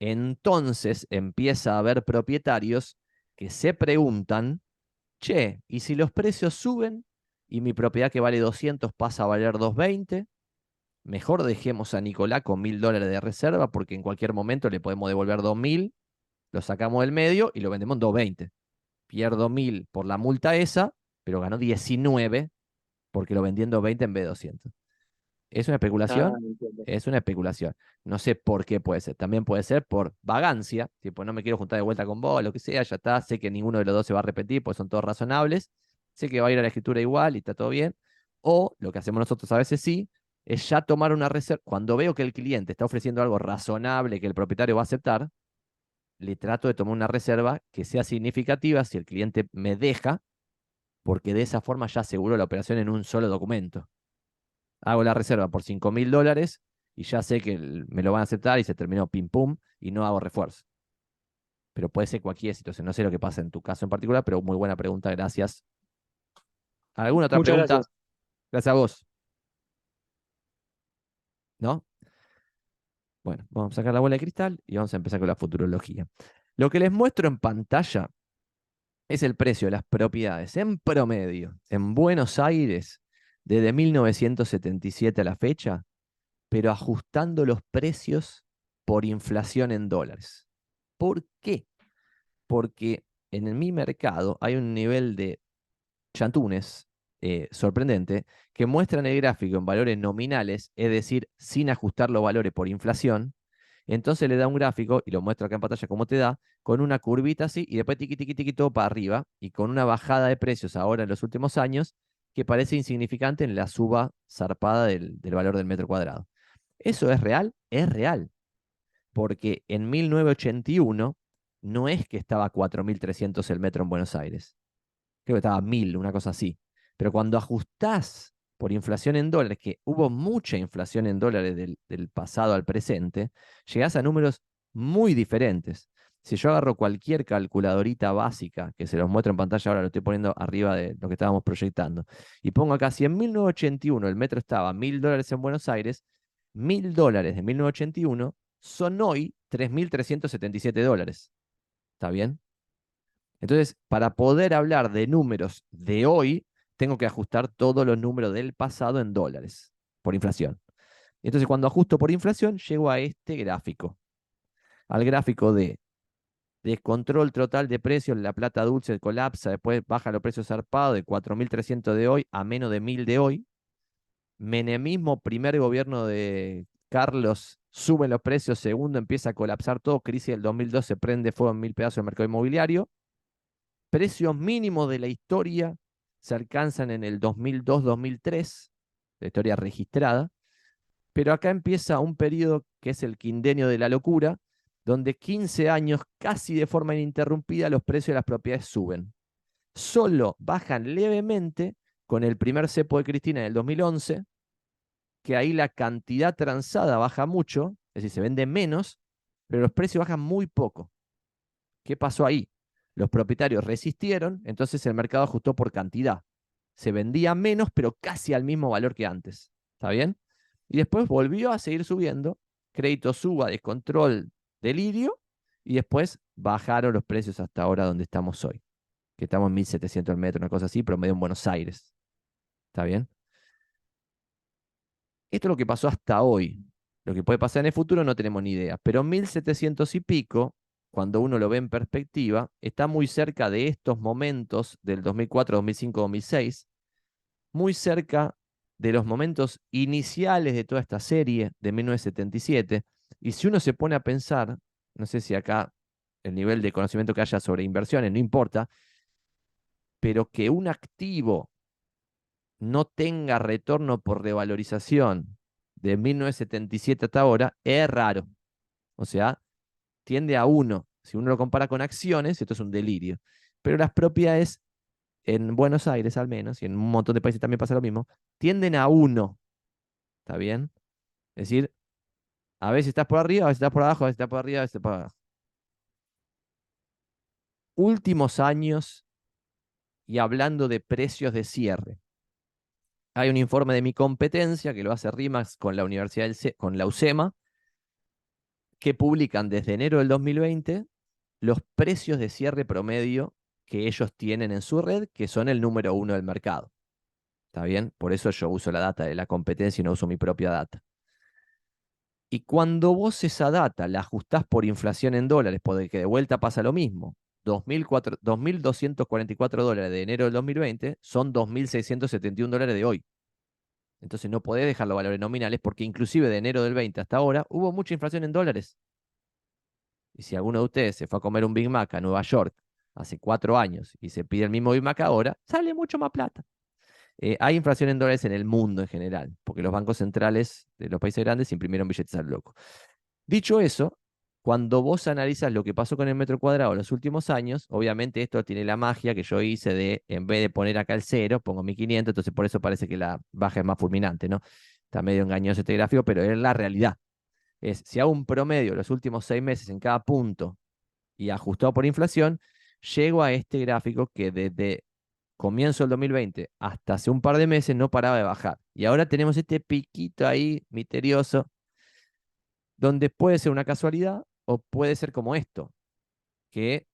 Entonces empieza a haber propietarios que se preguntan, che, ¿y si los precios suben y mi propiedad que vale 200 pasa a valer 220? Mejor dejemos a Nicolás con $1000 de reserva porque en cualquier momento le podemos devolver 2000, lo sacamos del medio y lo vendemos en 220. Pierdo 1000 por la multa esa, pero ganó 19 porque lo vendí en 220 en vez de 200. ¿Es una especulación? Entiendo. Es una especulación. No sé por qué puede ser. También puede ser por vagancia, tipo, no me quiero juntar de vuelta con vos, lo que sea, ya está. Sé que ninguno de los dos se va a repetir, porque son todos razonables. Sé que va a ir a la escritura igual y está todo bien. O lo que hacemos nosotros a veces sí, es ya tomar una reserva. Cuando veo que el cliente está ofreciendo algo razonable que el propietario va a aceptar, le trato de tomar una reserva que sea significativa si el cliente me deja, porque de esa forma ya aseguro la operación en un solo documento. Hago la reserva por $5000 y ya sé que me lo van a aceptar y se terminó pim pum y no hago refuerzo. Pero puede ser cualquier situación. No sé lo que pasa en tu caso en particular, pero muy buena pregunta, gracias. ¿Alguna otra Muchas pregunta? gracias. Gracias a vos. ¿No? Bueno, vamos a sacar la bola de cristal y vamos a empezar con la futurología. Lo que les muestro en pantalla es el precio de las propiedades en promedio en Buenos Aires desde 1977 a la fecha, pero ajustando los precios por inflación en dólares. ¿Por qué? Porque en mi mercado hay un nivel de chantunes sorprendente que muestran el gráfico en valores nominales, es decir, sin ajustar los valores por inflación. Entonces le da un gráfico, y lo muestro acá en pantalla como te da, con una curvita así, y después tiqui, tiqui, tiqui, todo para arriba, y con una bajada de precios ahora en los últimos años, que parece insignificante en la suba zarpada del valor del metro cuadrado. ¿Eso es real? Es real, porque en 1981 no es que estaba a 4300 el metro en Buenos Aires, creo que estaba a 1000, una cosa así. Pero cuando ajustás por inflación en dólares, que hubo mucha inflación en dólares del pasado al presente, llegás a números muy diferentes. Si yo agarro cualquier calculadorita básica, que se los muestro en pantalla ahora, lo estoy poniendo arriba de lo que estábamos proyectando, y pongo acá, si en 1981 el metro estaba a $1000 en Buenos Aires, $1000 de 1981 son hoy $3377. ¿Está bien? Entonces, para poder hablar de números de hoy, tengo que ajustar todos los números del pasado en dólares por inflación. Entonces, cuando ajusto por inflación, llego a este gráfico, al gráfico de descontrol total de precios, la plata dulce colapsa, después baja los precios zarpados de 4300 de hoy a menos de 1000 de hoy. Menemismo, primer gobierno de Carlos, suben los precios, segundo empieza a colapsar todo, crisis del 2012, prende fuego en 1000 pedazos el mercado inmobiliario. Precios mínimos de la historia se alcanzan en el 2002-2003, la historia registrada, pero acá empieza un periodo que es el quindenio de la locura, donde 15 años casi de forma ininterrumpida los precios de las propiedades suben. Solo bajan levemente con el primer cepo de Cristina en el 2011, que ahí la cantidad transada baja mucho, es decir, se vende menos, pero los precios bajan muy poco. ¿Qué pasó ahí? Los propietarios resistieron, entonces el mercado ajustó por cantidad. Se vendía menos, pero casi al mismo valor que antes. ¿Está bien? Y después volvió a seguir subiendo. Crédito suba, descontrol, delirio. Y después bajaron los precios hasta ahora donde estamos hoy. Que estamos en 1700 el metro, una cosa así, promedio en Buenos Aires. ¿Está bien? Esto es lo que pasó hasta hoy. Lo que puede pasar en el futuro no tenemos ni idea. Pero 1700 y pico, cuando uno lo ve en perspectiva, está muy cerca de estos momentos del 2004, 2005, 2006, muy cerca de los momentos iniciales de toda esta serie de 1977. Y si uno se pone a pensar, no sé si acá el nivel de conocimiento que haya sobre inversiones, no importa, pero que un activo no tenga retorno por revalorización de 1977 hasta ahora, es raro. O sea, tiende a 1. Si uno lo compara con acciones, esto es un delirio. Pero las propiedades, en Buenos Aires al menos, y en un montón de países también pasa lo mismo, tienden a 1. ¿Está bien? Es decir, a veces estás por arriba, a veces estás por abajo, a veces estás por arriba, a veces estás por abajo. últimos años y hablando de precios de cierre. Hay un informe de mi competencia que lo hace RIMAX con la Universidad con la UCEMA, que publican desde enero del 2020 los precios de cierre promedio que ellos tienen en su red, que son el número 1 del mercado. ¿Está bien? Por eso yo uso la data de la competencia y no uso mi propia data. Y cuando vos esa data la ajustás por inflación en dólares, porque de vuelta pasa lo mismo, 2.244 dólares de enero del 2020 son 2.671 dólares de hoy. Entonces no podés dejar los valores nominales porque inclusive de enero del 20 hasta ahora hubo mucha inflación en dólares. Y si alguno de ustedes se fue a comer un Big Mac a Nueva York hace 4 años y se pide el mismo Big Mac ahora, sale mucho más plata. Hay inflación en dólares en el mundo en general, porque los bancos centrales de los países grandes imprimieron billetes al loco. Dicho eso, cuando vos analizas lo que pasó con el metro cuadrado en los últimos años, obviamente esto tiene la magia que yo hice de, en vez de poner acá el 0, pongo 1500, entonces por eso parece que la baja es más fulminante, ¿no? Está medio engañoso este gráfico, pero es la realidad. Si hago un promedio de los últimos 6 meses en cada punto y ajustado por inflación, llego a este gráfico que desde comienzo del 2020 hasta hace un par de meses no paraba de bajar. Y ahora tenemos este piquito ahí misterioso, donde puede ser una casualidad o puede ser como esto, que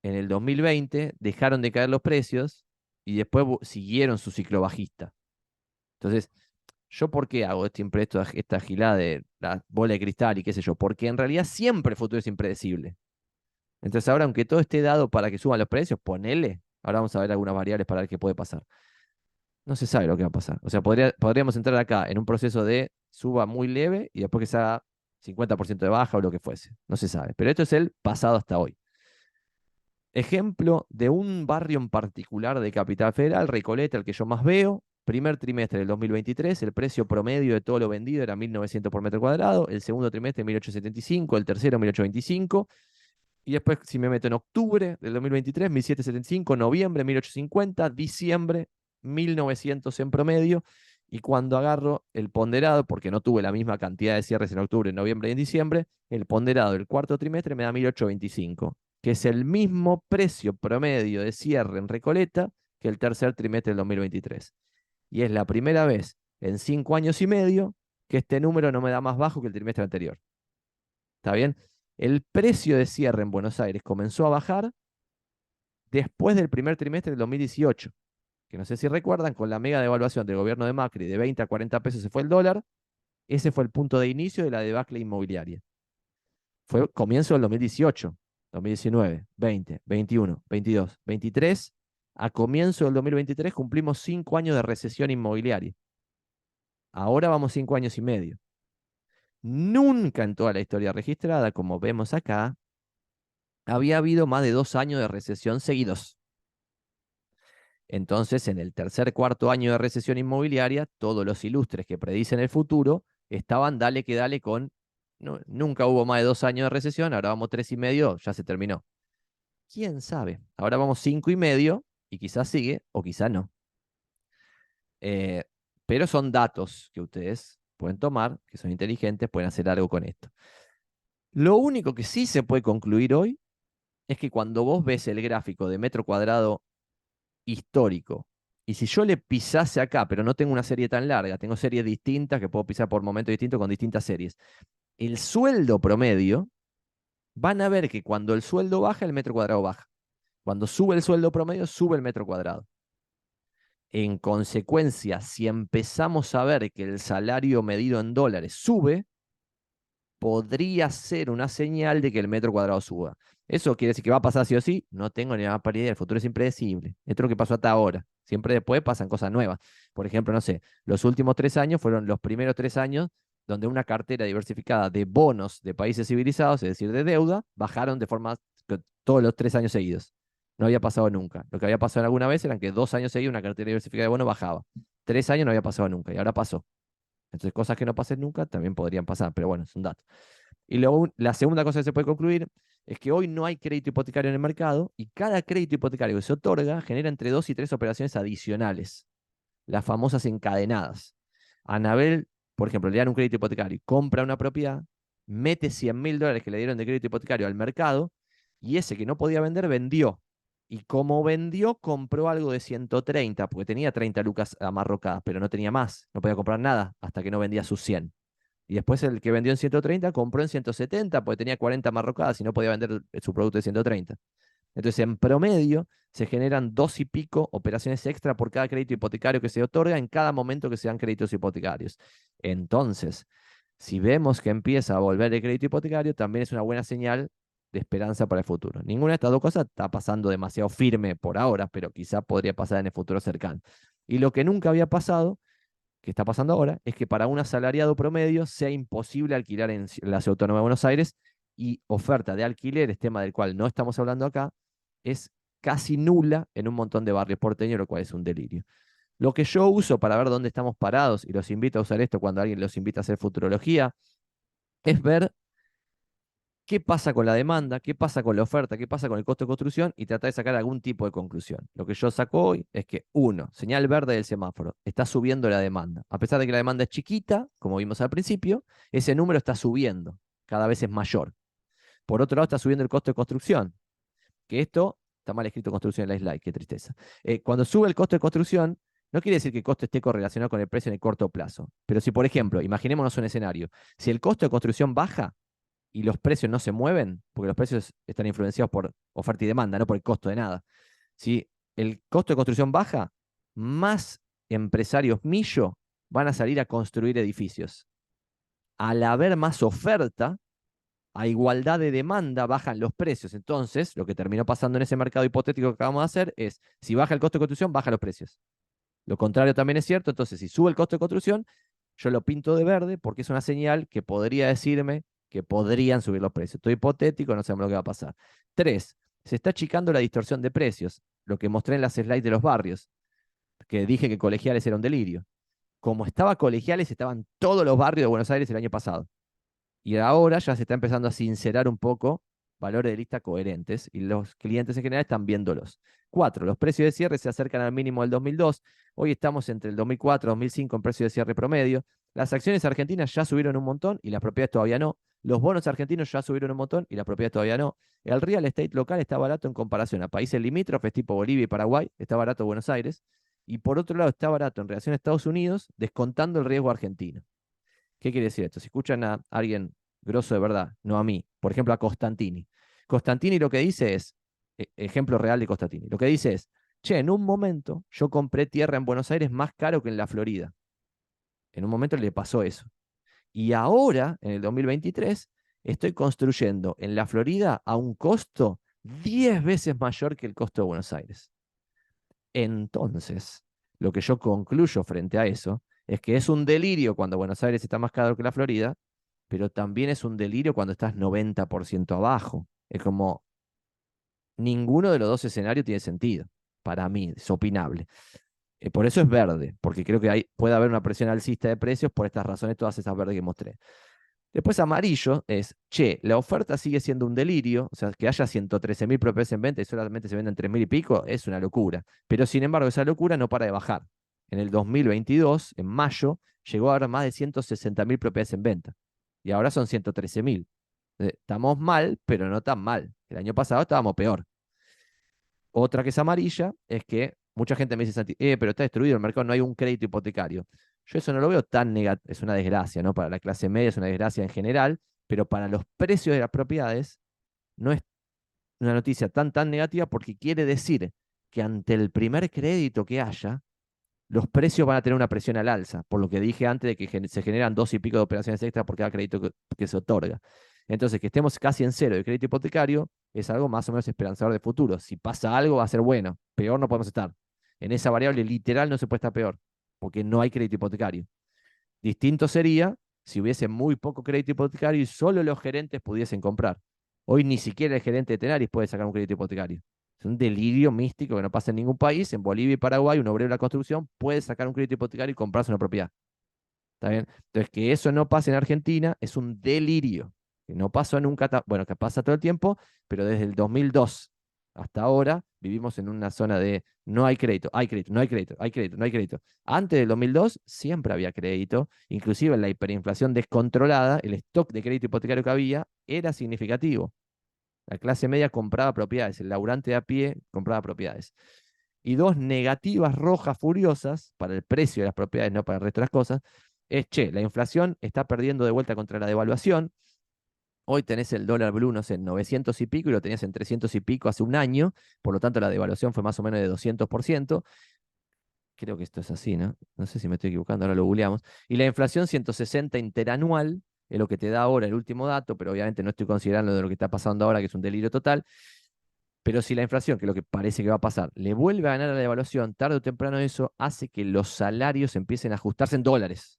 en el 2020 dejaron de caer los precios y después siguieron su ciclo bajista. Entonces, ¿yo por qué hago siempre esta gilada de la bola de cristal y qué sé yo? Porque en realidad siempre el futuro es impredecible. Entonces ahora, aunque todo esté dado para que suban los precios, ponele. Ahora vamos a ver algunas variables para ver qué puede pasar. No se sabe lo que va a pasar. O sea, podríamos entrar acá en un proceso de suba muy leve y después que se haga 50% de baja o lo que fuese. No se sabe. Pero esto es el pasado hasta hoy. Ejemplo de un barrio en particular de Capital Federal, Recoleta, el que yo más veo. Primer trimestre del 2023, el precio promedio de todo lo vendido era 1.900 por metro cuadrado. El segundo trimestre, 1.875. El tercero, 1.825. Y después, si me meto en octubre del 2023, 1.775, noviembre, 1.850, diciembre, 1.900 en promedio. Y cuando agarro el ponderado, porque no tuve la misma cantidad de cierres en octubre, en noviembre y en diciembre, el ponderado del cuarto trimestre me da 1.825, que es el mismo precio promedio de cierre en Recoleta que el tercer trimestre del 2023. Y es la primera vez en 5 años y medio que este número no me da más bajo que el trimestre anterior. ¿Está bien? El precio de cierre en Buenos Aires comenzó a bajar después del primer trimestre del 2018, que no sé si recuerdan, con la mega devaluación del gobierno de Macri, de 20 a 40 pesos se fue el dólar. Ese fue el punto de inicio de la debacle inmobiliaria. Fue comienzo del 2018, 2019, 20, 21, 22, 23. A comienzo del 2023 cumplimos 5 años de recesión inmobiliaria. Ahora vamos 5 años y medio. Nunca en toda la historia registrada, como vemos acá, había habido más de 2 años de recesión seguidos. Entonces, en el tercer, cuarto año de recesión inmobiliaria, todos los ilustres que predicen el futuro estaban dale que dale con, nunca hubo más de 2 años de recesión, ahora vamos 3 y medio, ya se terminó. ¿Quién sabe? Ahora vamos 5 y medio y quizás sigue o quizás no. Pero son datos que ustedes pueden tomar, que son inteligentes, pueden hacer algo con esto. Lo único que sí se puede concluir hoy es que cuando vos ves el gráfico de metro cuadrado histórico, y si yo le pisase acá, pero no tengo una serie tan larga, tengo series distintas que puedo pisar por momentos distintos con distintas series, el sueldo promedio, van a ver que cuando el sueldo baja, el metro cuadrado baja. Cuando sube el sueldo promedio, sube el metro cuadrado. En consecuencia, si empezamos a ver que el salario medido en dólares sube, podría ser una señal de que el metro cuadrado suba. ¿Eso quiere decir que va a pasar sí o sí? No tengo ni la más idea, el futuro es impredecible. Esto es lo que pasó hasta ahora. Siempre después pasan cosas nuevas. Por ejemplo, no sé, los últimos 3 años fueron los primeros 3 años donde una cartera diversificada de bonos de países civilizados, es decir, de deuda, bajaron de forma todos los 3 años seguidos. No había pasado nunca. Lo que había pasado alguna vez eran que 2 años seguidos una cartera diversificada de bonos bajaba. 3 años no había pasado nunca y ahora pasó. Entonces, cosas que no pasen nunca también podrían pasar, pero bueno, es un dato. Y la segunda cosa que se puede concluir es que hoy no hay crédito hipotecario en el mercado y cada crédito hipotecario que se otorga genera entre 2 y 3 operaciones adicionales, las famosas encadenadas. Anabel, por ejemplo, le dan un crédito hipotecario, compra una propiedad, mete $100.000 que le dieron de crédito hipotecario al mercado y ese que no podía vender, vendió. Y como vendió, compró algo de 130, porque tenía 30 lucas amarrocadas, pero no tenía más, no podía comprar nada hasta que no vendía sus 100. Y después el que vendió en 130 compró en 170, porque tenía 40 amarrocadas y no podía vender su producto de 130. Entonces, en promedio, se generan 2 y pico operaciones extra por cada crédito hipotecario que se otorga en cada momento que se dan créditos hipotecarios. Entonces, si vemos que empieza a volver el crédito hipotecario, también es una buena señal de esperanza para el futuro. Ninguna de estas dos cosas está pasando demasiado firme por ahora, pero quizá podría pasar en el futuro cercano. Y lo que nunca había pasado, que está pasando ahora, es que para un asalariado promedio sea imposible alquilar en la Ciudad Autónoma de Buenos Aires, y oferta de alquileres, tema del cual no estamos hablando acá, es casi nula en un montón de barrios porteños, lo cual es un delirio. Lo que yo uso para ver dónde estamos parados, y los invito a usar esto cuando alguien los invita a hacer futurología, es ver qué pasa con la demanda, qué pasa con la oferta, qué pasa con el costo de construcción, y tratar de sacar algún tipo de conclusión. Lo que yo saco hoy es que, uno, señal verde del semáforo, está subiendo la demanda. A pesar de que la demanda es chiquita, como vimos al principio, ese número está subiendo, cada vez es mayor. Por otro lado, está subiendo el costo de construcción, que esto, está mal escrito construcción en la slide, qué tristeza. Cuando sube el costo de construcción, no quiere decir que el costo esté correlacionado con el precio en el corto plazo. Pero si, por ejemplo, imaginémonos un escenario, si el costo de construcción baja y los precios no se mueven, porque los precios están influenciados por oferta y demanda, no por el costo de nada. Si el costo de construcción baja, más empresarios millo van a salir a construir edificios. Al haber más oferta, a igualdad de demanda, bajan los precios. Entonces, lo que terminó pasando en ese mercado hipotético que acabamos de hacer es, si baja el costo de construcción, bajan los precios. Lo contrario también es cierto. Entonces, si sube el costo de construcción, yo lo pinto de verde porque es una señal que podría decirme que podrían subir los precios. Esto es hipotético, no sabemos lo que va a pasar. 3, se está achicando la distorsión de precios, lo que mostré en las slides de los barrios, que dije que Colegiales era un delirio. Como estaba Colegiales, estaban todos los barrios de Buenos Aires el año pasado. Y ahora ya se está empezando a sincerar un poco valores de lista coherentes, y los clientes en general están viéndolos. 4, los precios de cierre se acercan al mínimo del 2002. Hoy estamos entre el 2004 y 2005 en precio de cierre promedio. Las acciones argentinas ya subieron un montón y las propiedades todavía no. Los bonos argentinos ya subieron un montón y las propiedades todavía no. El real estate local está barato en comparación a países limítrofes tipo Bolivia y Paraguay. Está barato Buenos Aires. Y por otro lado está barato en relación a Estados Unidos, descontando el riesgo argentino. ¿Qué quiere decir esto? Si escuchan a alguien grosso de verdad, no a mí, por ejemplo a Costantini. Costantini lo que dice es, ejemplo real de Costantini, lo que dice es, che, en un momento yo compré tierra en Buenos Aires más caro que en la Florida. En un momento le pasó eso. Y ahora, en el 2023, estoy construyendo en la Florida a un costo 10 veces mayor que el costo de Buenos Aires. Entonces, lo que yo concluyo frente a eso es que es un delirio cuando Buenos Aires está más caro que la Florida, pero también es un delirio cuando estás 90% abajo. Es como, ninguno de los dos escenarios tiene sentido. Para mí, es opinable. Por eso es verde, porque creo que puede haber una presión alcista de precios por estas razones, todas esas verdes que mostré. Después amarillo es, che, la oferta sigue siendo un delirio, o sea, que haya 113.000 propiedades en venta y solamente se venden 3.000 y pico, es una locura. Pero sin embargo, esa locura no para de bajar. En el 2022, en mayo, llegó a haber más de 160.000 propiedades en venta. Y ahora son 113.000. Estamos mal, pero no tan mal. El año pasado estábamos peor. Otra que es amarilla es que mucha gente me dice, Santi, pero está destruido el mercado, no hay un crédito hipotecario. Yo eso no lo veo tan negativo, es una desgracia, ¿no? Para la clase media es una desgracia en general, pero para los precios de las propiedades no es una noticia tan negativa, porque quiere decir que ante el primer crédito que haya, los precios van a tener una presión al alza, por lo que dije antes de que se generan 2 y pico de operaciones extra por cada crédito que se otorga. Entonces, que estemos casi en cero de crédito hipotecario es algo más o menos esperanzador de futuro. Si pasa algo, va a ser bueno. Peor no podemos estar. En esa variable literal no se puede estar peor, porque no hay crédito hipotecario. Distinto sería si hubiese muy poco crédito hipotecario y solo los gerentes pudiesen comprar. Hoy ni siquiera el gerente de Tenaris puede sacar un crédito hipotecario. Es un delirio místico que no pasa en ningún país. En Bolivia y Paraguay, un obrero de la construcción puede sacar un crédito hipotecario y comprarse una propiedad. ¿Está bien? Entonces, que eso no pase en Argentina es un delirio. Que no pasó nunca, bueno, que pasa todo el tiempo, pero desde el 2002 hasta ahora vivimos en una zona de no hay crédito, hay crédito, no hay crédito, hay crédito, no hay crédito. Antes del 2002 siempre había crédito, inclusive en la hiperinflación descontrolada, el stock de crédito hipotecario que había era significativo. La clase media compraba propiedades, el laburante de a pie compraba propiedades. Y dos negativas rojas furiosas para el precio de las propiedades, no para el resto de las cosas, es, che, la inflación está perdiendo de vuelta contra la devaluación. Hoy tenés el dólar blue, no sé, en 900 y pico y lo tenías en 300 y pico hace un año, por lo tanto la devaluación fue más o menos de 200%. Creo que esto es así, ¿no? No sé si me estoy equivocando, ahora lo googleamos. Y la inflación 160 interanual es lo que te da ahora el último dato, pero obviamente no estoy considerando de lo que está pasando ahora, que es un delirio total. Pero si la inflación, que es lo que parece que va a pasar, le vuelve a ganar a la devaluación, tarde o temprano eso hace que los salarios empiecen a ajustarse en dólares,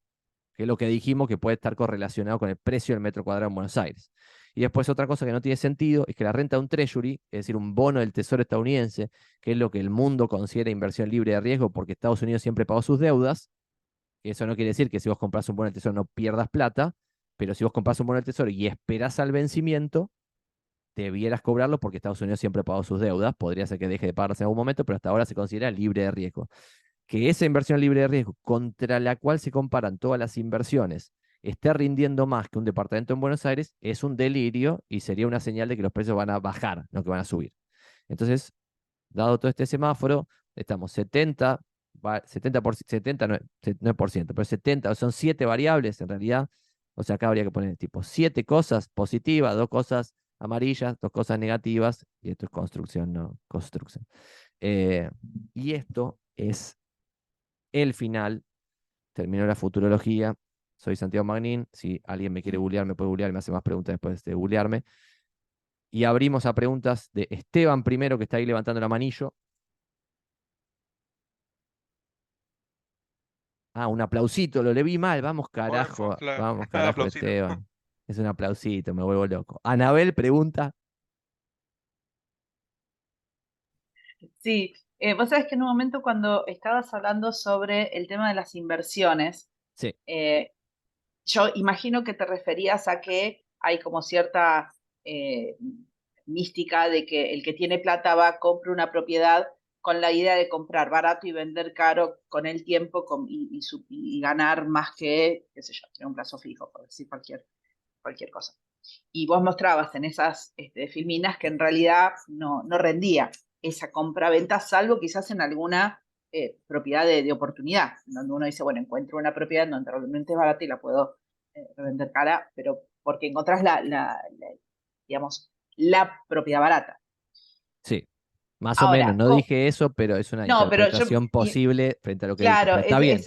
que es lo que dijimos que puede estar correlacionado con el precio del metro cuadrado en Buenos Aires. Y después otra cosa que no tiene sentido es que la renta de un treasury, es decir, un bono del Tesoro estadounidense, que es lo que el mundo considera inversión libre de riesgo porque Estados Unidos siempre pagó sus deudas, que eso no quiere decir que si vos compras un bono del Tesoro no pierdas plata, pero si vos compras un bono del Tesoro y esperás al vencimiento, debieras cobrarlo porque Estados Unidos siempre pagó sus deudas, podría ser que deje de pagarlas en algún momento, pero hasta ahora se considera libre de riesgo. Que esa inversión libre de riesgo contra la cual se comparan todas las inversiones esté rindiendo más que un departamento en Buenos Aires es un delirio y sería una señal de que los precios van a bajar, no que van a subir. Entonces, dado todo este semáforo, estamos 70, 70 no, no es por ciento, pero 70, son 7 variables en realidad. O sea, acá habría que poner tipo 7 cosas positivas, 2 cosas amarillas, 2 cosas negativas, y esto es construcción, no construcción. Y esto es el final. Terminó la futurología. Soy Santiago Magnín. Si alguien me quiere bullear, me puede bullear, me hace más preguntas después de bullearme. Y abrimos a preguntas de Esteban primero, que está ahí levantando la manillo. Ah, un aplausito, lo le vi mal. Vamos, carajo. Vamos, carajo, Aplausito. Esteban. Es un aplausito, me vuelvo loco. Anabel pregunta. Sí, vos sabés que en un momento cuando estabas hablando sobre el tema de las inversiones, Sí, yo imagino que te referías a que hay como cierta mística de que el que tiene plata va, compra una propiedad con la idea de comprar barato y vender caro con el tiempo y ganar más que, qué sé yo, tener un plazo fijo, por decir cualquier cosa. Y vos mostrabas en esas filminas que en realidad no rendía esa compra-venta, salvo quizás en alguna propiedad de oportunidad, donde uno dice, bueno, encuentro una propiedad donde realmente es barata y la puedo revender cara, pero porque encontrás digamos, la propiedad barata. sí. Más o menos, Ahora, no dije eso, pero es una no, pero interpretación posible frente a lo que dije. claro, Pero está bien.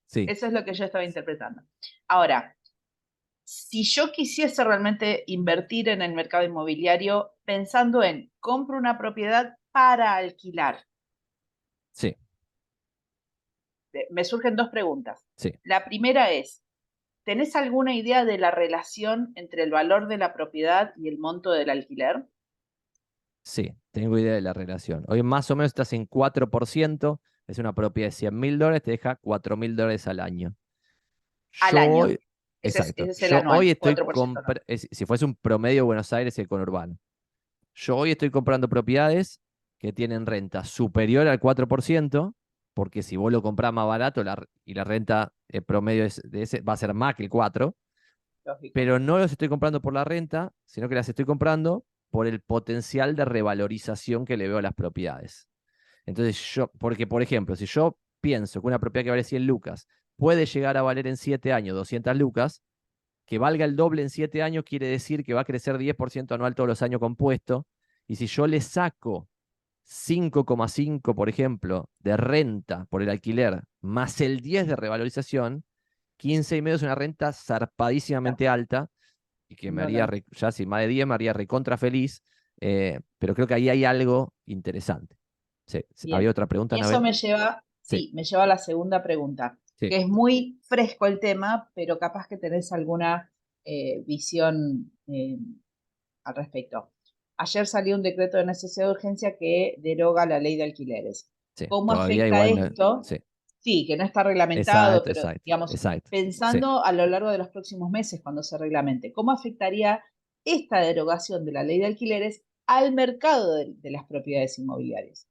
Sí, eso es lo que yo estaba interpretando. Ahora, si yo quisiese realmente invertir en el mercado inmobiliario pensando en compro una propiedad para alquilar, sí, me surgen dos preguntas. sí. La primera es, ¿tenés alguna idea de la relación entre el valor de la propiedad y el monto del alquiler? Sí, tengo idea de la relación. Hoy más o menos estás en 4%, es una propiedad de $100.000, te deja $4.000 al año. Al Yo año. hoy, Ese exacto, es el yo hoy anual, estoy 4% anual. si fuese un promedio de Buenos Aires, el conurbano. Yo hoy estoy comprando propiedades que tienen renta superior al 4%, porque si vos lo comprás más barato y la renta promedio de ese, va a ser más que el 4%, Lógico. pero no los estoy comprando por la renta, sino que las estoy comprando por el potencial de revalorización que le veo a las propiedades. Entonces porque por ejemplo, si yo pienso que una propiedad que vale 100 lucas puede llegar a valer en 7 años 200 lucas, que valga el doble en 7 años quiere decir que va a crecer 10% anual todos los años compuesto, y si yo le saco 5,5, por ejemplo, de renta por el alquiler, más el 10 de revalorización, 15,5 es una renta zarpadísimamente alta y que me haría, ya si más de 10 me haría recontra feliz, pero creo que ahí hay algo interesante. Sí, Bien. ¿había otra pregunta, Y eso Anabel? me lleva a la segunda pregunta, Sí. que es muy fresco el tema, pero capaz que tenés alguna visión al respecto. Ayer salió un decreto de necesidad de urgencia que deroga la ley de alquileres. Sí, ¿Cómo todavía afecta igual no, esto? sí, Sí, que no está reglamentado, exacto, pero exacto, digamos, exacto. Sí. pensando a lo largo de los próximos meses cuando se reglamente, ¿cómo afectaría esta derogación de la ley de alquileres al mercado de las propiedades inmobiliarias?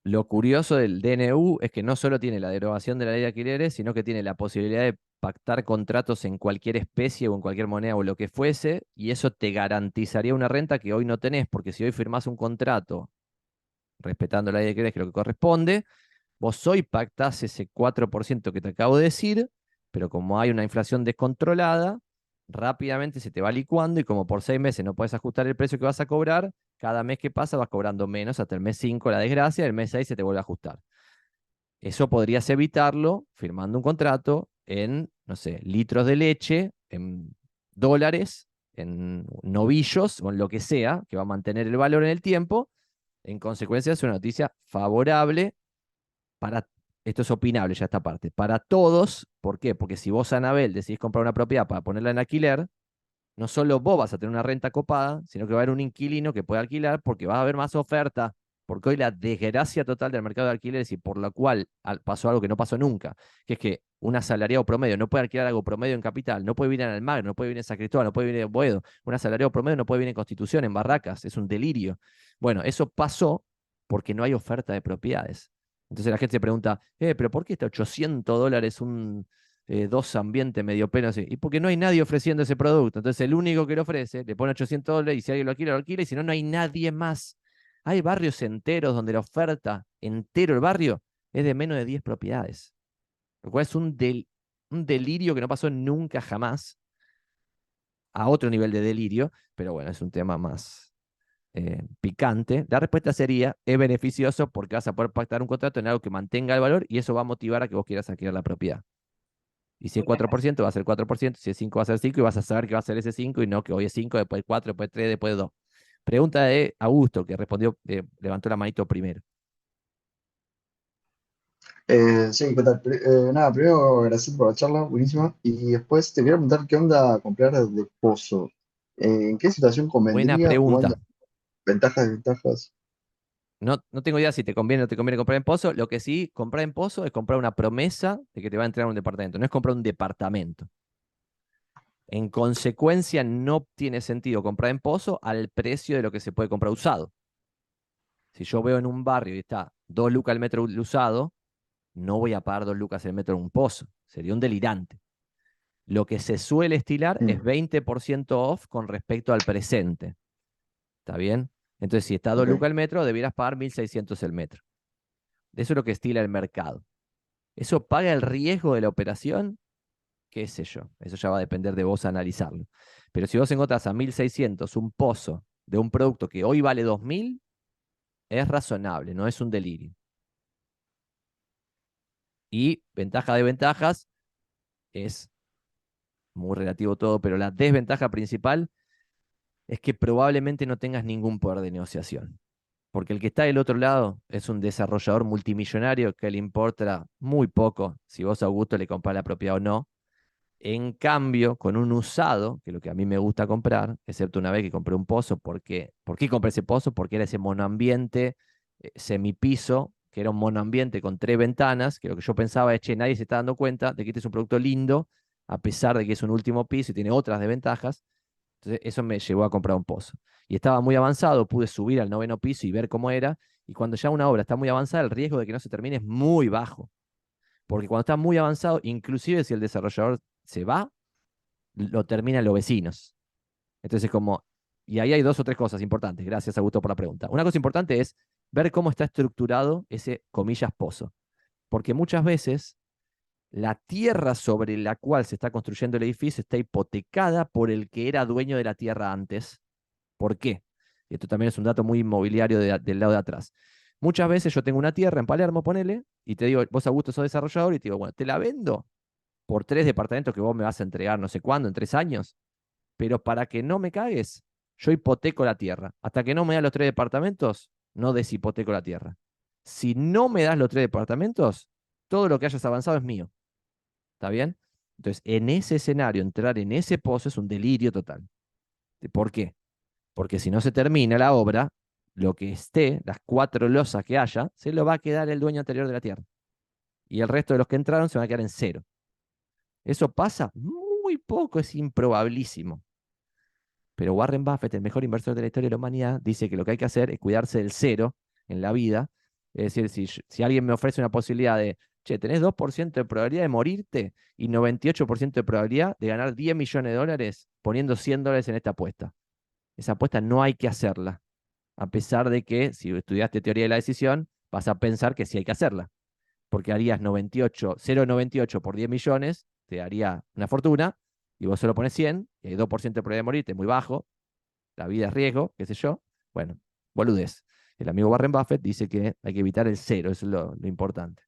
Lo curioso del DNU es que no solo tiene la derogación de la ley de alquileres, sino que tiene la posibilidad de pactar contratos en cualquier especie o en cualquier moneda o lo que fuese, y eso te garantizaría una renta que hoy no tenés, porque si hoy firmás un contrato respetando la ley de crédito, que es lo que corresponde, vos hoy pactás ese 4% que te acabo de decir, pero como hay una inflación descontrolada, rápidamente se te va licuando y como por 6 meses no puedes ajustar el precio que vas a cobrar, cada mes que pasa vas cobrando menos hasta el mes 5 la desgracia, el mes 6 se te vuelve a ajustar. Eso podrías evitarlo firmando un contrato en, no sé, litros de leche, en dólares, en novillos o en lo que sea, que va a mantener el valor en el tiempo. En consecuencia, es una noticia favorable para, esto es opinable ya esta parte, para todos. ¿Por qué? Porque si vos, Anabel, decidís comprar una propiedad para ponerla en alquiler, no solo vos vas a tener una renta copada, sino que va a haber un inquilino que puede alquilar porque va a haber más oferta. Porque hoy la desgracia total del mercado de alquileres y por la cual pasó algo que no pasó nunca, que es que un asalariado promedio no puede alquilar algo promedio en Capital, no puede vivir en Almagro, no puede vivir en San Cristóbal, no puede vivir en Boedo, un asalariado promedio no puede vivir en Constitución, en Barracas, es un delirio. Bueno, eso pasó porque no hay oferta de propiedades. Entonces la gente se pregunta, pero ¿por qué está $800 un dos ambiente medio pelo así? Y porque no hay nadie ofreciendo ese producto. Entonces el único que lo ofrece le pone $800 y si alguien lo alquila, y si no, no hay nadie más. Hay barrios enteros donde la oferta entero, el barrio, es de menos de 10 propiedades. Lo cual es un delirio que no pasó nunca jamás, a otro nivel de delirio, pero bueno, es un tema más picante. La respuesta sería, es beneficioso porque vas a poder pactar un contrato en algo que mantenga el valor y eso va a motivar a que vos quieras alquilar la propiedad. Y si es 4%, va a ser 4%, si es 5, va a ser 5, y vas a saber que va a ser ese 5 y no que hoy es 5, después 4, después 3, después 2. Pregunta de Augusto, que respondió, levantó la manito primero. Sí, ¿qué tal? Nada, primero gracias por la charla, buenísima. Y después te quería preguntar qué onda comprar de pozo. ¿En qué situación Buena convendría? pregunta. Jugando ventajas, desventajas. No, no tengo idea si te conviene o no te conviene comprar en Pozo. Lo que sí, comprar en Pozo es comprar una promesa de que te va a entregar un departamento. No es comprar un departamento. En consecuencia, no tiene sentido comprar en Pozo al precio de lo que se puede comprar usado. Si yo veo en un barrio y está 2 lucas el metro usado, no voy a pagar 2 lucas el metro en un Pozo. Sería un delirante. Lo que se suele estilar es 20% off con respecto al presente. ¿Está bien? Entonces, si está 2 Ok. lucas el metro, debieras pagar 1.600 el metro. Eso es lo que estila el mercado. ¿Eso paga el riesgo de la operación? ¿Qué sé yo? Eso ya va a depender de vos analizarlo. Pero si vos encontrás a 1.600 un pozo de un producto que hoy vale 2.000, es razonable, no es un delirio. Y ventaja de ventajas es muy relativo todo, pero la desventaja principal es que probablemente no tengas ningún poder de negociación. Porque el que está del otro lado es un desarrollador multimillonario que le importa muy poco si vos a Augusto le comprás la propiedad o no. En cambio, con un usado, que es lo que a mí me gusta comprar, excepto una vez que compré un pozo, ¿por qué compré ese pozo? Porque era ese monoambiente semipiso, que era un monoambiente con 3 ventanas, que lo que yo pensaba es, che, nadie se está dando cuenta de que este es un producto lindo, a pesar de que es un último piso y tiene otras desventajas. Entonces, eso me llevó a comprar un pozo. Y estaba muy avanzado, pude subir al 9º piso y ver cómo era. Y cuando ya una obra está muy avanzada, el riesgo de que no se termine es muy bajo. Porque cuando está muy avanzado, inclusive si el desarrollador se va, lo terminan los vecinos. Entonces, como, y ahí hay 2 o 3 cosas importantes. Gracias, Augusto, por la pregunta. Una cosa importante es ver cómo está estructurado ese, comillas, pozo. Porque muchas veces la tierra sobre la cual se está construyendo el edificio está hipotecada por el que era dueño de la tierra antes. ¿Por qué? Y esto también es un dato muy inmobiliario del lado de atrás. Muchas veces yo tengo una tierra en Palermo, ponele, y te digo, vos, Augusto, sos desarrollador, y te digo, bueno, te la vendo por 3 departamentos que vos me vas a entregar no sé cuándo, en 3 años, pero para que no me cagues, yo hipoteco la tierra. Hasta que no me das los 3 departamentos, no deshipoteco la tierra. Si no me das los 3 departamentos, todo lo que hayas avanzado es mío. ¿Está bien? Entonces, en ese escenario, entrar en ese pozo es un delirio total. ¿Por qué? Porque si no se termina la obra, lo que esté, las 4 losas que haya, se lo va a quedar el dueño anterior de la tierra. Y el resto de los que entraron se van a quedar en 0. Eso pasa muy poco, es improbabilísimo. Pero Warren Buffett, el mejor inversor de la historia de la humanidad, dice que lo que hay que hacer es cuidarse del 0 en la vida. Es decir, si alguien me ofrece una posibilidad de che, tenés 2% de probabilidad de morirte y 98% de probabilidad de ganar 10 millones de dólares poniendo $100 en esta apuesta. Esa apuesta no hay que hacerla, a pesar de que si estudiaste teoría de la decisión, vas a pensar que sí hay que hacerla, porque harías 0,98 por 10 millones, te daría una fortuna, y vos solo pones 100, y hay 2% de probabilidad de morirte, muy bajo, la vida es riesgo, qué sé yo. Bueno, boludez. El amigo Warren Buffett dice que hay que evitar el cero, eso es lo importante.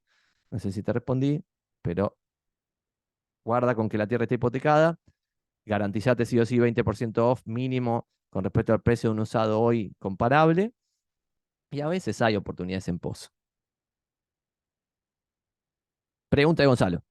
No sé si te respondí, pero guarda con que la tierra esté hipotecada, garantizate sí o sí 20% off mínimo con respecto al precio de un usado hoy comparable, y a veces hay oportunidades en pozo. Pregunta de Gonzalo.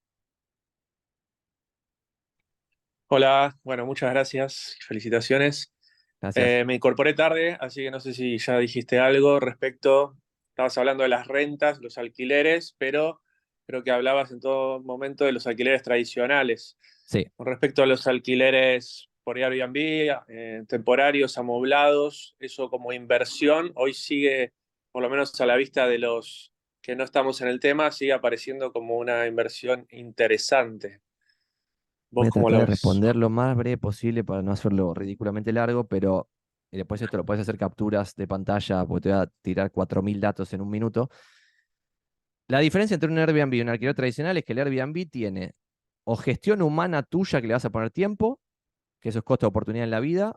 Hola, bueno, muchas gracias, felicitaciones. Gracias. Me incorporé tarde, así que no sé si ya dijiste algo respecto, estabas hablando de las rentas, los alquileres, pero creo que hablabas en todo momento de los alquileres tradicionales. Sí. Con respecto a los alquileres por Airbnb, temporarios, amoblados, eso como inversión, hoy sigue, por lo menos a la vista de los que no estamos en el tema, sigue apareciendo como una inversión interesante. Voy ¿Vos a cómo tratar lo de ves? responder lo más breve posible para no hacerlo ridículamente largo, pero después esto lo puedes hacer capturas de pantalla, porque te voy a tirar 4.000 datos en un minuto. La diferencia entre un Airbnb y un alquiler tradicional es que el Airbnb tiene o gestión humana tuya que le vas a poner tiempo, que eso es costo de oportunidad en la vida,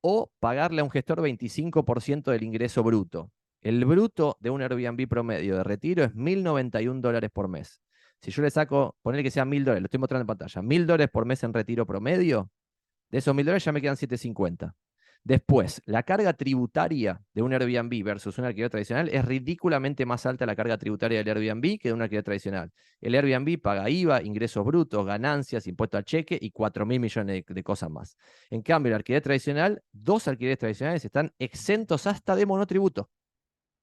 o pagarle a un gestor 25% del ingreso bruto. El bruto de un Airbnb promedio de retiro es $1.091 por mes. Si yo le saco, ponerle que sea $1.000, lo estoy mostrando en pantalla, $1.000 por mes en retiro promedio, de esos $1.000 ya me quedan 750. Después, la carga tributaria de un Airbnb versus un alquiler tradicional es ridículamente más alta la carga tributaria del Airbnb que de un alquiler tradicional. El Airbnb paga IVA, ingresos brutos, ganancias, impuesto al cheque y 4.000 millones de cosas más. En cambio, el alquiler tradicional, 2 alquileres tradicionales están exentos hasta de monotributo.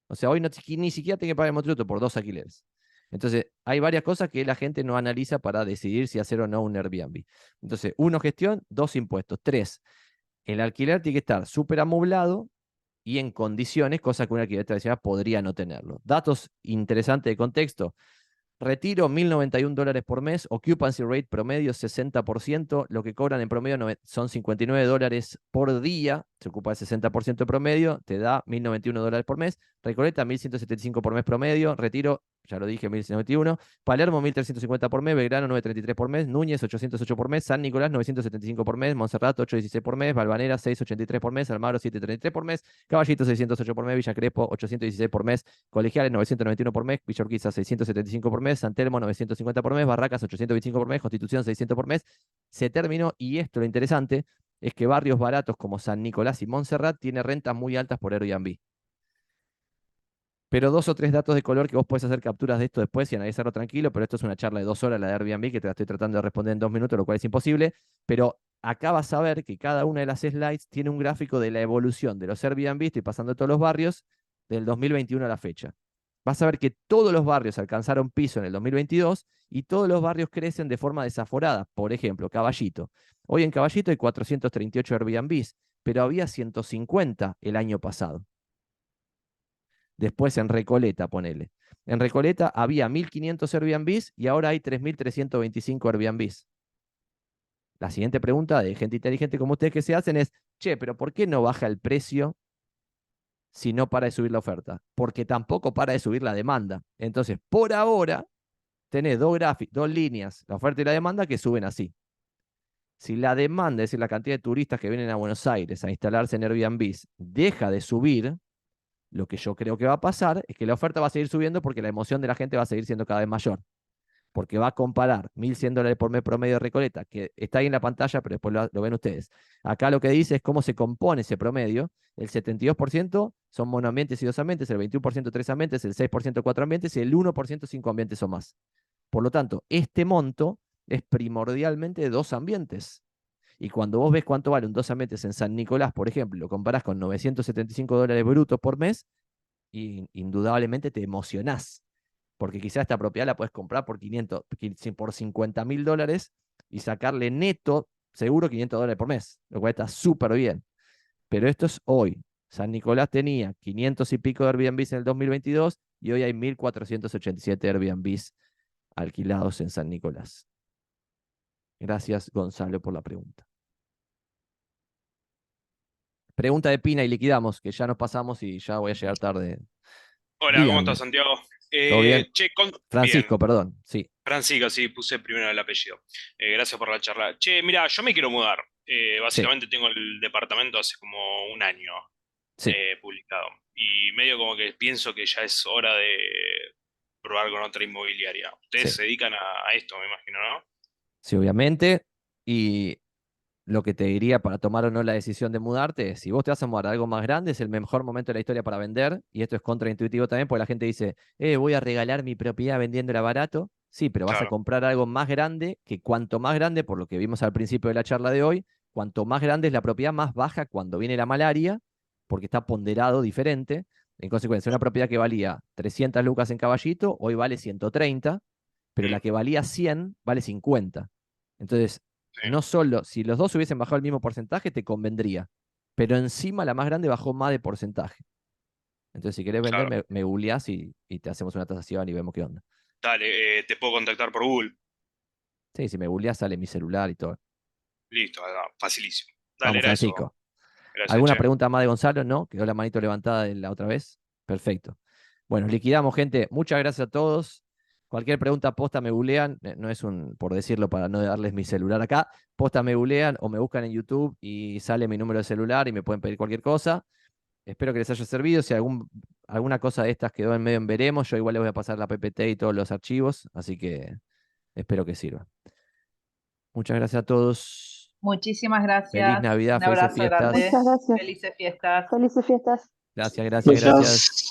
O sea, hoy no, ni siquiera tiene que pagar el monotributo por 2 alquileres. Entonces, hay varias cosas que la gente no analiza para decidir si hacer o no un Airbnb. Entonces, 1, gestión, 2, impuestos. 3, el alquiler tiene que estar súper amoblado y en condiciones, cosa que un alquiler tradicional podría no tenerlo. Datos interesantes de contexto. Retiro $1.091 por mes, occupancy rate promedio 60%, lo que cobran en promedio son $59 por día, se ocupa el 60% promedio, te da $1.091 por mes, Recoleta 1.175 por mes promedio, Retiro, ya lo dije, 1.191, Palermo 1.350 por mes, Belgrano 933 por mes, Núñez 808 por mes, San Nicolás 975 por mes, Montserrat 816 por mes, Valvanera 683 por mes, Almagro 733 por mes, Caballito 608 por mes, Villa Crespo 816 por mes, Colegiales 991 por mes, Villa Urquiza 675 por mes, San Telmo 950 por mes, Barracas 825 por mes, Constitución 600 por mes. Se terminó, y esto lo interesante es que barrios baratos como San Nicolás y Montserrat tienen rentas muy altas por Airbnb. Pero 2 o 3 datos de color que vos podés hacer capturas de esto después y analizarlo tranquilo, pero esto es una charla de 2 horas, la de Airbnb, que te la estoy tratando de responder en 2 minutos, lo cual es imposible, pero acá vas a ver que cada una de las slides tiene un gráfico de la evolución de los Airbnb, estoy pasando todos los barrios, del 2021 a la fecha. Vas a ver que todos los barrios alcanzaron piso en el 2022 y todos los barrios crecen de forma desaforada. Por ejemplo, Caballito. Hoy en Caballito hay 438 Airbnbs, pero había 150 el año pasado. Después en Recoleta, ponele. En Recoleta había 1.500 Airbnbs y ahora hay 3.325 Airbnbs. La siguiente pregunta de gente inteligente como ustedes que se hacen es, che, pero ¿por qué no baja el precio si no para de subir la oferta? Porque tampoco para de subir la demanda. Entonces, por ahora, tenés dos líneas, la oferta y la demanda, que suben así. Si la demanda, es decir, la cantidad de turistas que vienen a Buenos Aires a instalarse en Airbnbs, deja de subir, lo que yo creo que va a pasar es que la oferta va a seguir subiendo porque la emoción de la gente va a seguir siendo cada vez mayor. Porque va a comparar $1.100 por mes promedio de Recoleta, que está ahí en la pantalla, pero después lo ven ustedes. Acá lo que dice es cómo se compone ese promedio. El 72% son monoambientes y 2 ambientes, el 21% 3 ambientes, el 6% 4 ambientes y el 1% 5 ambientes o más. Por lo tanto, este monto es primordialmente de 2 ambientes. Y cuando vos ves cuánto vale un 2 ambientes en San Nicolás, por ejemplo, lo comparás con $975 brutos por mes, y indudablemente te emocionás. Porque quizás esta propiedad la puedes comprar por $50.000 y sacarle neto, seguro, $500 por mes, lo cual está súper bien. Pero esto es hoy. San Nicolás tenía 500 y pico de Airbnbs en el 2022 y hoy hay 1.487 Airbnbs alquilados en San Nicolás? Gracias, Gonzalo, por la pregunta. Pregunta de Pina y liquidamos, que ya nos pasamos y ya voy a llegar tarde. Hola, ¿cómo Díganme. estás, Santiago? ¿Todo bien? Bien, Francisco, perdón, sí. Francisco, sí, puse primero el apellido. Gracias por la charla. Che, mira, yo me quiero mudar. Básicamente tengo el departamento hace como un año Sí. publicado. Y medio como que pienso que ya es hora de probar con otra inmobiliaria. Ustedes Sí. se dedican a esto, me imagino, ¿no? Sí, obviamente. Y lo que te diría para tomar o no la decisión de mudarte es, si vos te vas a mudar a algo más grande, es el mejor momento de la historia para vender, y esto es contraintuitivo también, porque la gente dice, voy a regalar mi propiedad vendiéndola barato. Sí, pero vas a Claro. comprar algo más grande, que cuanto más grande, por lo que vimos al principio de la charla de hoy, cuanto más grande es la propiedad, más baja cuando viene la malaria, porque está ponderado diferente. En consecuencia, una propiedad que valía 300 lucas en Caballito, hoy vale 130, pero la que valía 100 vale 50. Entonces, Sí, no solo, si los dos hubiesen bajado el mismo porcentaje, te convendría. Pero encima la más grande bajó más de porcentaje. Entonces, si querés vender, claro. me googleás y te hacemos una tasación y vemos qué onda. Dale, te puedo contactar por Google. Sí, si me googleás sale mi celular y todo. Listo, facilísimo. Dale, Vamos, era eso. Francisco. Gracias, ¿Alguna che. pregunta más de Gonzalo? ¿No? Quedó la manito levantada de la otra vez. Perfecto. Bueno, liquidamos, gente. Muchas gracias a todos. Cualquier pregunta, posta, me googlean. No es por decirlo para no darles mi celular acá. Posta, me googlean o me buscan en YouTube y sale mi número de celular y me pueden pedir cualquier cosa. Espero que les haya servido. Si alguna cosa de estas quedó en medio en veremos, yo igual les voy a pasar la PPT y todos los archivos, así que espero que sirva. Muchas gracias a todos. Muchísimas Feliz gracias. Navidad, Un felices abrazo fiestas. grande. Muchas gracias. Felices fiestas. Felices fiestas. Gracias, gracias, gracias.